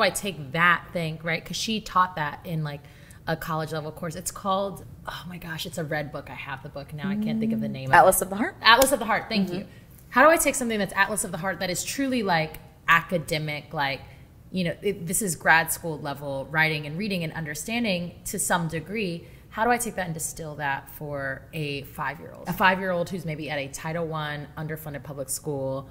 I take that thing, right? Because she taught that in like a college level course. It's called, oh my gosh, it's a red book. I have the book now. I can't think of the name Atlas of the Heart? Atlas of the Heart. Thank you. How do I take something that's Atlas of the Heart that is truly like academic, like, you know, this is grad school level writing and reading and understanding to some degree. How do I take that and distill that for a 5-year-old? A 5-year-old who's maybe at a Title I underfunded public school,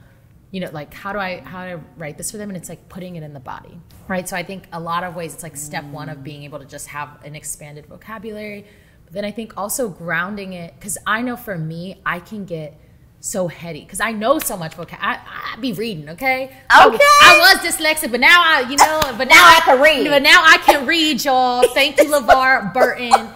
you know, like how do I write this for them? And it's like putting it in the body, right? So I think a lot of ways it's like step 1 of being able to just have an expanded vocabulary. But then I think also grounding it, because I know for me, I can get so heady because I know so much vocabulary. I be reading, okay? I was dyslexic, but now I can read. But now I can read, y'all. Thank you, LeVar Burton.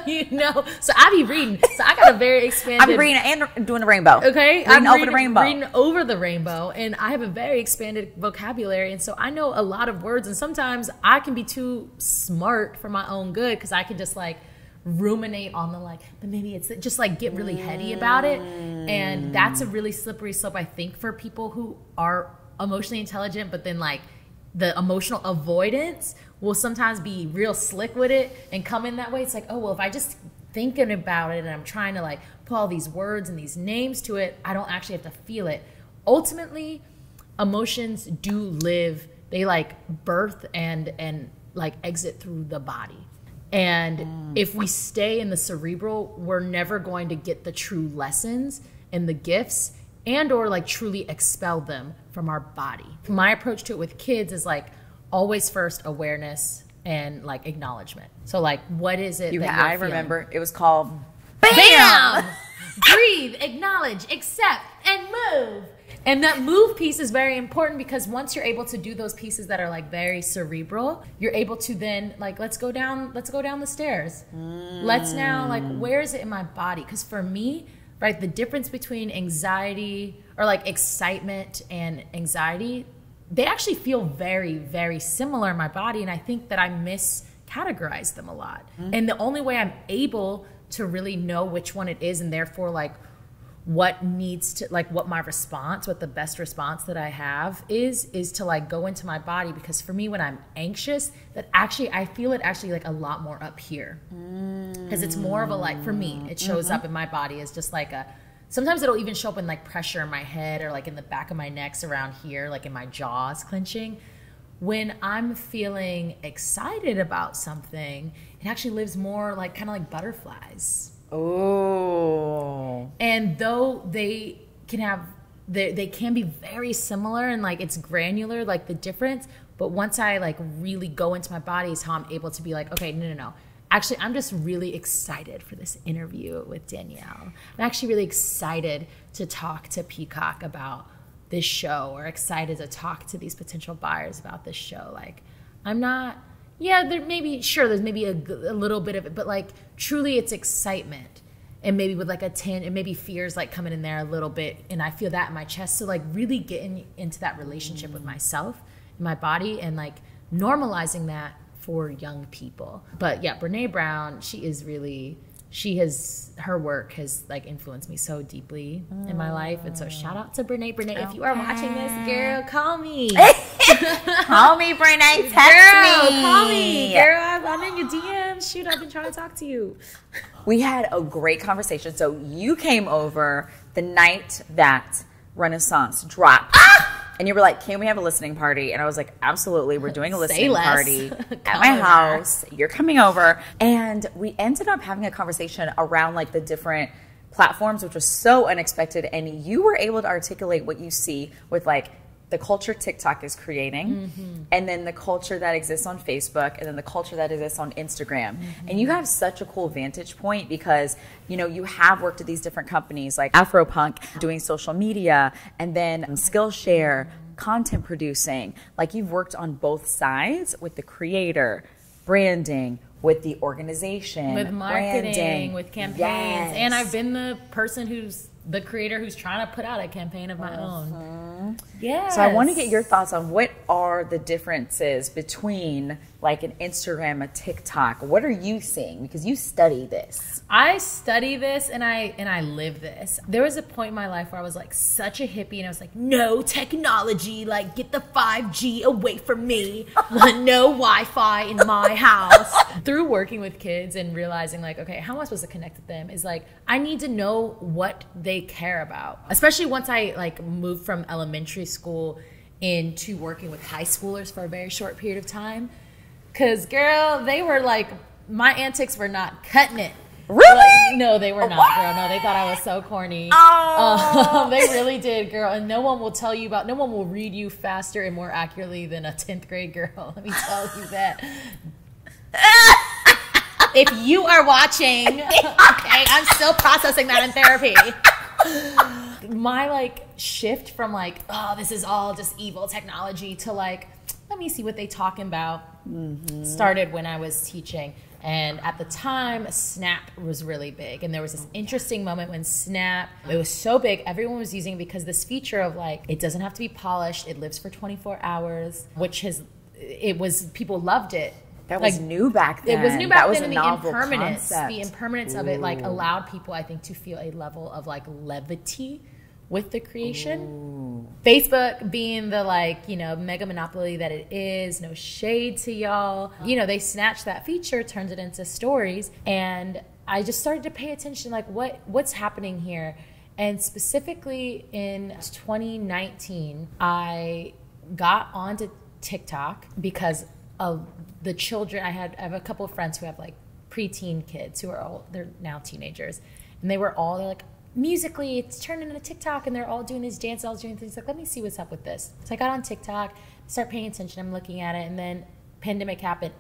You know, so I be reading. So I got a very expanded. I'm reading and doing the rainbow. Okay, reading over the rainbow. Reading over the rainbow, and I have a very expanded vocabulary, and so I know a lot of words. And sometimes I can be too smart for my own good because I can just like ruminate on the like, but maybe it's just like get really heady about it, and that's a really slippery slope I think for people who are emotionally intelligent, but then like the emotional avoidance will sometimes be real slick with it and come in that way. It's like, oh, well, if I just thinking about it and I'm trying to like put all these words and these names to it, I don't actually have to feel it. Ultimately, emotions do live, they like birth and like exit through the body. And if we stay in the cerebral, we're never going to get the true lessons and the gifts and or like truly expel them from our body. My approach to it with kids is like always first awareness and like acknowledgement. So like, what is it I remember it was called BAM! Breathe, acknowledge, accept, and move. And that move piece is very important because once you're able to do those pieces that are like very cerebral, you're able to then like, let's go down the stairs. Let's now like, where is it in my body? Because for me, right, the difference between anxiety or like excitement and anxiety, they actually feel very, very similar in my body. And I think that I miscategorize them a lot. And the only way I'm able to really know which one it is and therefore like what needs to, like what my response, what the best response that I have is to like go into my body. Because for me, when I'm anxious, that actually, I feel it actually like a lot more up here. Because it's more of a like, for me, it shows up in my body as just like a, sometimes it'll even show up in like pressure in my head or like in the back of my neck around here, like in my jaws clenching. When I'm feeling excited about something, it actually lives more like kind of like butterflies. Oh. And though they can have, they can be very similar and like it's granular, like the difference. But once I like really go into my body is how I'm able to be like, okay, no. Actually, I'm just really excited for this interview with Danielle. I'm actually really excited to talk to Peacock about this show or excited to talk to these potential buyers about this show. Like, I'm not, there's maybe a little bit of it, but like truly it's excitement and maybe with like a tint and maybe fears like coming in there a little bit. And I feel that in my chest. So like really getting into that relationship with myself and my body and like normalizing that for young people. But yeah, Brene Brown, her work has like influenced me so deeply in my life. And so shout out to Brene. If you are watching this, girl, call me. Call me, Brene. Text me. Call me. Girl, I'm in your DMs. man. Shoot, I've been trying to talk to you. We had a great conversation. So you came over the night that Renaissance dropped. And you were like, can we have a listening party? And I was like, absolutely. We're doing a listening party at my house. You're coming over. And we ended up having a conversation around like the different platforms, which was so unexpected. And you were able to articulate what you see with like the culture TikTok is creating, and then the culture that exists on Facebook, and then the culture that exists on Instagram. And you have such a cool vantage point because, you know, you have worked at these different companies like Afropunk, doing social media, and then Skillshare, content producing. Like, you've worked on both sides with the creator, branding, with the organization, with marketing, branding, with campaigns. Yes. And I've been the person who's the creator who's trying to put out a campaign of my own. Yeah. So I want to get your thoughts on what are the differences between like an Instagram, a TikTok. What are you seeing? Because you study this. I study this and I live this. There was a point in my life where I was like such a hippie and I was like, no technology, like get the 5G away from me. No Wi-Fi in my house. Through working with kids and realizing like, okay, how am I supposed to connect with them is like, I need to know what they care about. Especially once I like moved from elementary school into working with high schoolers for a very short period of time. Cause girl, they were like, my antics were not cutting it. Really? Like, no, they were not, girl. No, they thought I was so corny. Oh. They really did, girl. And no one will tell you about, no one will read you faster and more accurately than a 10th grade girl. Let me tell you that. If you are watching, okay, I'm still processing that in therapy. My like shift from like, oh, this is all just evil technology to like, let me see what they talking about, started when I was teaching. And at the time, Snap was really big. And there was this interesting moment when Snap, it was so big, everyone was using it because this feature of like, it doesn't have to be polished, it lives for 24 hours, which people loved it. That was like, new back then. It was new back then, and the impermanence of it like allowed people, I think, to feel a level of like levity with the creation. Ooh. Facebook being the like, you know, mega monopoly that it is, no shade to y'all. You know, they snatched that feature, turned it into stories, and I just started to pay attention like what's happening here. And specifically in 2019, I got onto TikTok because of the children. I have a couple of friends who have like preteen kids who are they're now teenagers, and they're like, Musically, it's turned into TikTok, and they're all doing these dances, all doing things. Like, let me see what's up with this. So I got on TikTok, start paying attention. I'm looking at it, and then pandemic happened.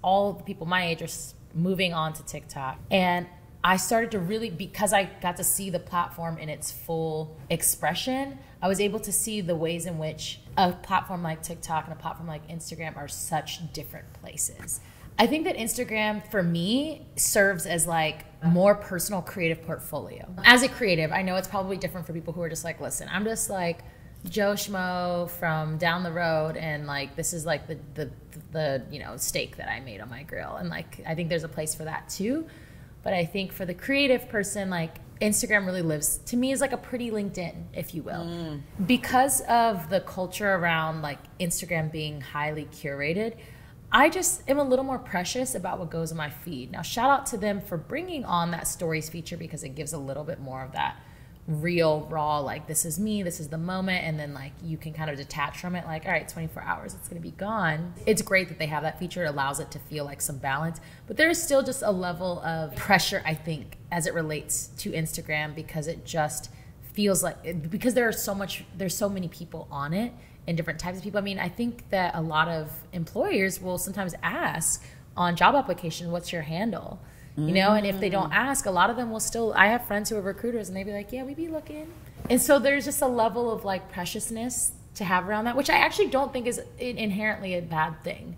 All the people my age are moving on to TikTok, and I started to really, because I got to see the platform in its full expression, I was able to see the ways in which a platform like TikTok and a platform like Instagram are such different places. I think that Instagram, for me, serves as like more personal creative portfolio. As a creative, I know it's probably different for people who are just like, listen, I'm just like Joe Schmo from down the road, and like this is like the you know, steak that I made on my grill, and like I think there's a place for that too. But I think for the creative person, like Instagram really lives, to me, is like a pretty LinkedIn, if you will. Because of the culture around like Instagram being highly curated, I just am a little more precious about what goes on my feed. Now, shout out to them for bringing on that stories feature, because it gives a little bit more of that real, raw, like this is me, this is the moment, and then like you can kind of detach from it, like, all right, 24 hours, it's gonna be gone. It's great that they have that feature. It allows it to feel like some balance, but there is still just a level of pressure, I think, as it relates to Instagram, because it just feels like, because there's so many people on it, and different types of people. I mean, I think that a lot of employers will sometimes ask on job application, what's your handle? You know, and if they don't ask, a lot of them will still, I have friends who are recruiters and they'd be like, yeah, we be looking. And so there's just a level of like preciousness to have around that, which I actually don't think is inherently a bad thing.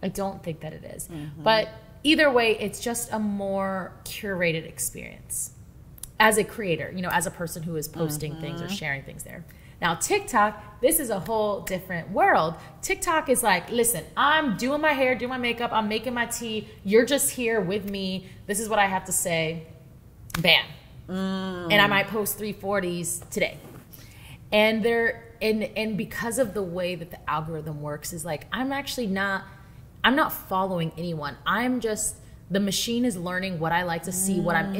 I don't think that it is. But either way, it's just a more curated experience as a creator, you know, as a person who is posting things or sharing things there. Now, TikTok, this is a whole different world. TikTok is like, listen, I'm doing my hair, doing my makeup, I'm making my tea. You're just here with me. This is what I have to say. Bam. And I might post 340s today. And because of the way that the algorithm works is like, I'm I'm not following anyone. I'm just, the machine is learning what I like to see, what I'm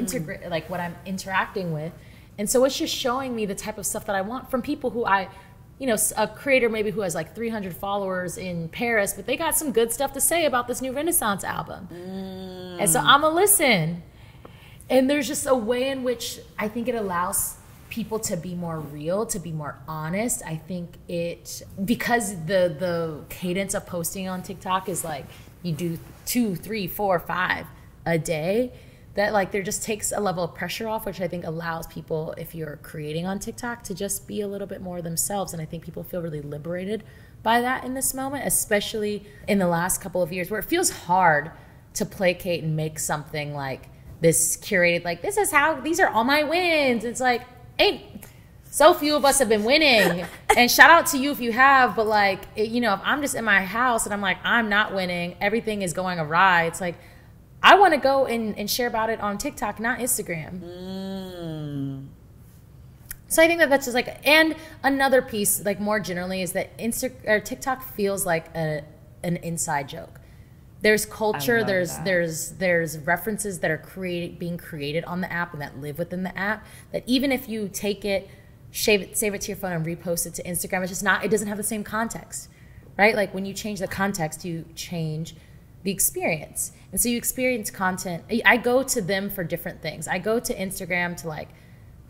what I'm interacting with. And so it's just showing me the type of stuff that I want from people who I, you know, a creator maybe who has like 300 followers in Paris, but they got some good stuff to say about this new Renaissance album. And so I'm gonna listen. And there's just a way in which I think it allows people to be more real, to be more honest. I think it, because the cadence of posting on TikTok is like, you do 2, 3, 4, 5 a day, that like there just takes a level of pressure off, which I think allows people, if you're creating on TikTok, to just be a little bit more themselves. And I think people feel really liberated by that in this moment, especially in the last couple of years where it feels hard to placate and make something like this curated, like this is how, these are all my wins. It's like, ain't so few of us have been winning. And shout out to you if you have, but like, you know, if I'm just in my house and I'm like, I'm not winning, everything is going awry, it's like, I want to go and share about it on TikTok, not Instagram. So I think that that's just like, and another piece, like more generally, is that TikTok feels like an inside joke. There's culture, there's references that are being created on the app and that live within the app, that even if you take it, save it to your phone and repost it to Instagram, it's just not, it doesn't have the same context, right? Like when you change the context, you change the experience. And so you experience content. I go to them for different things. I go to Instagram to like,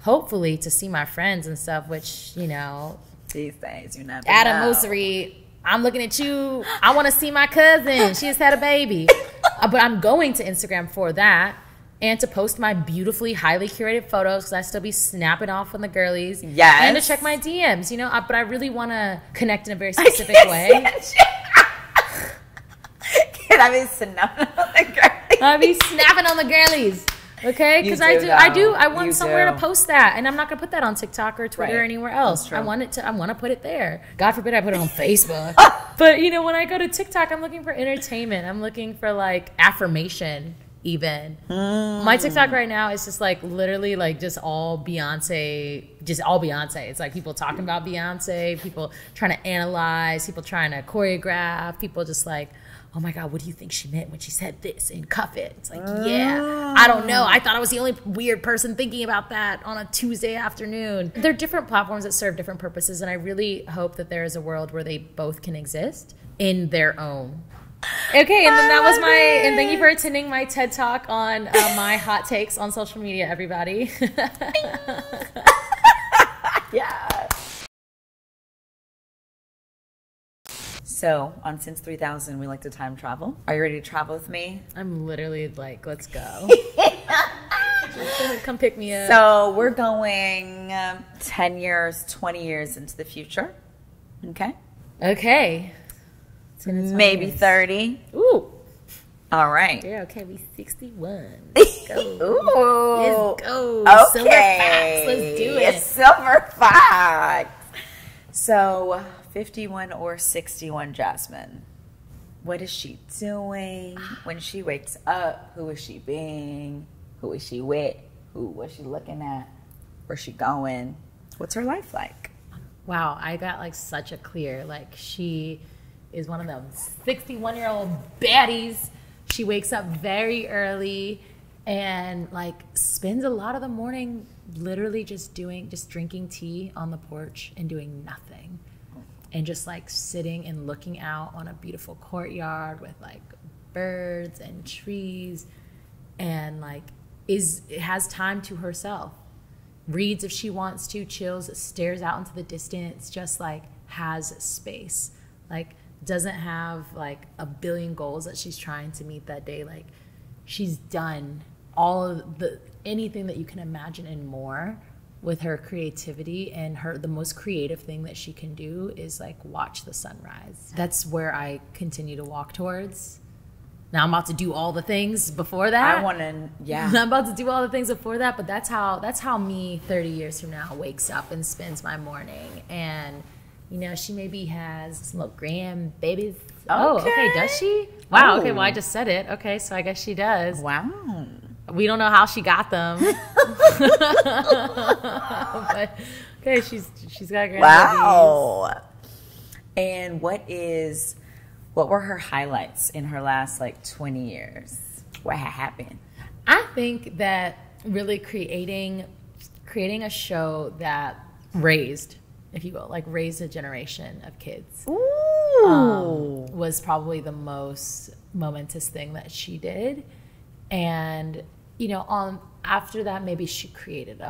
hopefully to see my friends and stuff, which, you know, these days, you never Adam know. Mosery, I'm looking at you. I want to see my cousin. She just had a baby. But I'm going to Instagram for that and to post my beautifully, highly curated photos because I still be snapping off on the girlies. Yes. And to check my DMs, you know. But I really want to connect in a very specific way. I be snapping on the girlies. I be snapping on the girlies. Okay, because I want somewhere to post that, and I'm not gonna put that on TikTok or Twitter or anywhere else. I want to put it there. God forbid I put it on Facebook. But you know, when I go to TikTok, I'm looking for entertainment. I'm looking for like affirmation. Even my TikTok right now is just like literally like just all Beyonce. It's like people talking about Beyonce, people trying to analyze, people trying to choreograph, people just like, oh my God, what do you think she meant when she said this and cuff it? It's like, yeah, I don't know. I thought I was the only weird person thinking about that on a Tuesday afternoon. There are different platforms that serve different purposes, and I really hope that there is a world where they both can exist in their own. Okay, and then that was and thank you for attending my TED Talk on my hot takes on social media, everybody. Yeah. So, on Since 3000, we like to time travel. Are you ready to travel with me? I'm literally like, let's go. Come pick me up. So, we're going 10 years, 20 years into the future. Okay? Okay. Maybe 30. Ooh. All right. Yeah, okay, we 61. Let's go. Ooh. Let's go. Okay. Silver facts. Let's do it. Silver facts. So, 51 or 61 Jasmine. What is she doing when she wakes up? Who is she being? Who is she with? What's she looking at? Where's she going? What's her life like? Wow, I got like such a clear, like she is one of them 61-year-old baddies. She wakes up very early and like spends a lot of the morning literally just drinking tea on the porch and doing nothing. And just like sitting and looking out on a beautiful courtyard with like birds and trees, and like has time to herself. Reads if she wants to, chills, stares out into the distance, just like has space. Like doesn't have like a billion goals that she's trying to meet that day. Like she's done all of anything that you can imagine and more with her creativity, and the most creative thing that she can do is like watch the sunrise. That's where I continue to walk towards. Now I'm about to do all the things before that. I'm about to do all the things before that, but that's how me 30 years from now wakes up and spends my morning. And you know, she maybe has some little grandbabies. Okay. Oh, okay, does she? Wow, okay, well I just said it. Okay, so I guess she does. Wow. We don't know how she got them. But she's got grandbabies. Wow. And what is What were her highlights in her last like 20 years? What had happened? I think that really creating a show that raised, if you will, like raised a generation of kids. Was probably the most momentous thing that she did. And, you know, after that, maybe she created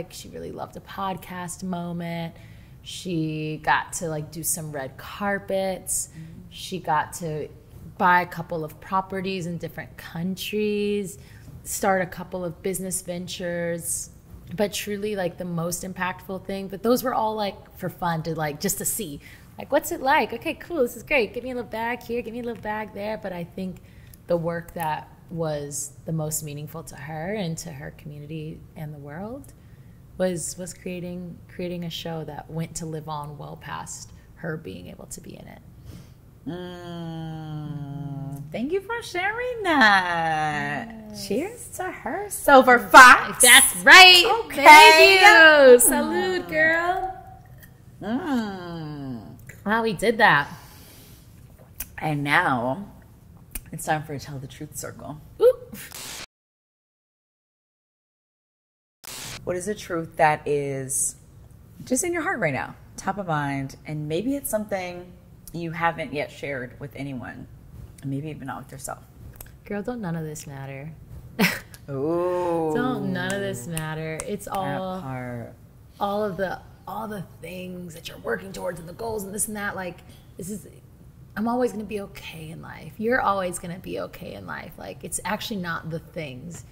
she really loved a podcast moment. She got to like do some red carpets. She got to buy a couple of properties in different countries, start a couple of business ventures. But truly, like, the most impactful thing, but those were all like for fun, to like just to see, like, what's it like? Okay, cool, this is great. Give me a little bag here, give me a little bag there. But I think the work that was the most meaningful to her and to her community and the world was creating a show that went to live on well past her being able to be in it. Thank you for sharing that. Yes. Cheers to her, Silver Fox. That's right. Okay. Thank you. Salud, girl. Wow, we did that. And now it's time for a Tell the Truth Circle. Oop. What is a truth that is just in your heart right now, top of mind, and maybe it's something you haven't yet shared with anyone, and maybe even not with yourself? Girl, don't none of this matter. Ooh. Don't none of this matter. It's all of the things that you're working towards and the goals and this and that. Like, I'm always going to be okay in life. You're always going to be okay in life. Like, it's actually not the things.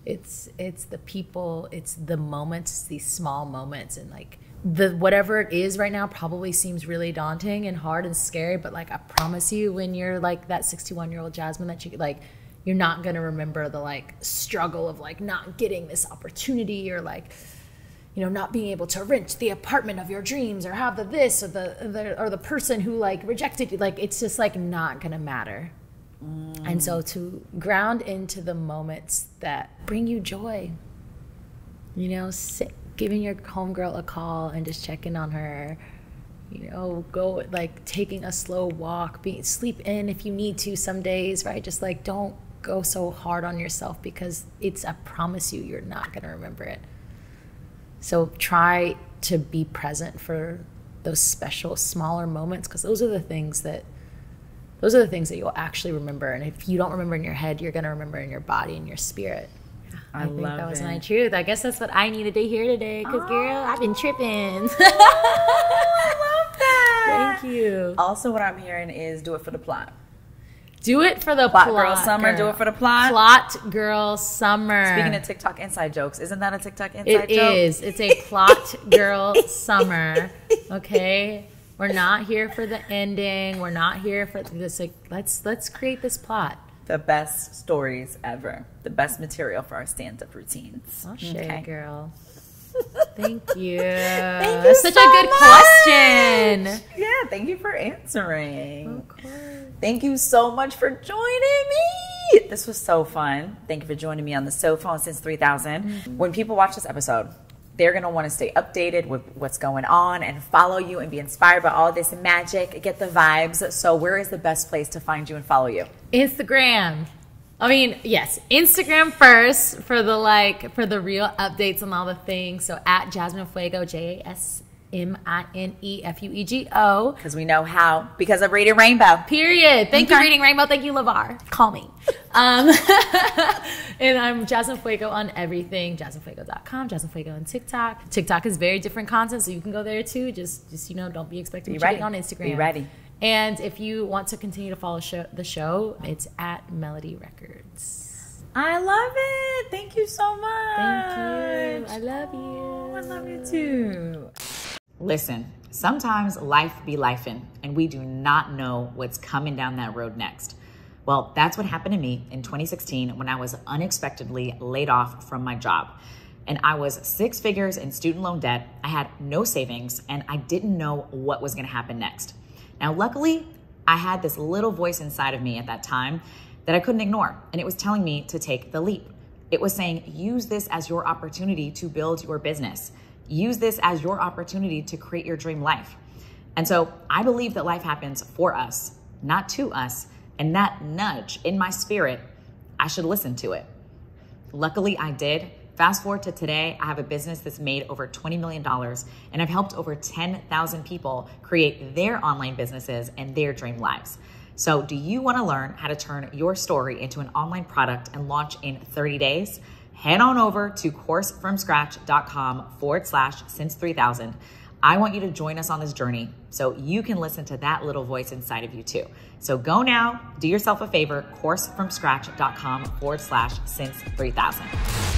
It's the people, it's the moments, it's these small moments, and like whatever it is right now probably seems really daunting and hard and scary, but like I promise you, when you're like that 61-year-old Jasmine, that you like, you're not gonna remember the like struggle of like not getting this opportunity, or like, you know, not being able to rent the apartment of your dreams, or have the this or the person who like rejected you. Like, it's just like not gonna matter. And so to ground into the moments that bring you joy, you know, giving your homegirl a call and just checking on her, you know, go like taking a slow walk, sleep in if you need to some days, right? Just like, don't go so hard on yourself, because I promise you, you're not gonna remember it. So try to be present for those special, smaller moments, because those are the things that you'll actually remember. And if you don't remember in your head, you're going to remember in your body and your spirit. I think that was my truth. I guess that's what I needed to hear today, because girl, I've been tripping. I love that. Thank you. Also, what I'm hearing is do it for the plot. Do it for the plot. Girl summer, do it for the plot. Plot girl summer. Speaking of TikTok inside jokes, isn't that a TikTok inside joke? It is. It's a plot girl summer. Okay? We're not here for the ending. We're not here for this. Like, let's create this plot. The best stories ever. The best material for our stand-up routines. I'll share, girl. Thank you. Thank you. That's such a good question. Yeah, thank you for answering. Of course. Thank you so much for joining me. This was so fun. Thank you for joining me on the sofa on Since 3000. When people watch this episode, they're going to want to stay updated with what's going on and follow you and be inspired by all this magic, get the vibes. So where is the best place to find you and follow you? Instagram. I mean, yes, Instagram first for the real updates on all the things. So at Jasmine Fuego, JasmineFuego. Because we know how, because of Reading Rainbow. Period. Thank you, Reading Rainbow. Thank you, LeVar. Call me. And I'm Jasmine Fuego on everything. JasmineFuego.com, Jasmine Fuego on TikTok. TikTok is very different content, so you can go there too. Just you know, don't be expecting to get on Instagram. Be ready. And if you want to continue to follow the show, it's at Melody Records. I love it. Thank you so much. Thank you. I love you. I love you too. Listen, sometimes life be lifing, and we do not know what's coming down that road next. Well, that's what happened to me in 2016 when I was unexpectedly laid off from my job. And I was 6 figures in student loan debt. I had no savings, and I didn't know what was going to happen next. Now, luckily, I had this little voice inside of me at that time that I couldn't ignore, and it was telling me to take the leap. It was saying, use this as your opportunity to build your business. Use this as your opportunity to create your dream life. And so I believe that life happens for us, not to us. And that nudge in my spirit, I should listen to it. Luckily, I did. Fast forward to today, I have a business that's made over $20 million, and I've helped over 10,000 people create their online businesses and their dream lives. So do you want to learn how to turn your story into an online product and launch in 30 days? Head on over to coursefromscratch.com/since3000. I want you to join us on this journey so you can listen to that little voice inside of you too. So go now, do yourself a favor, coursefromscratch.com/since3000.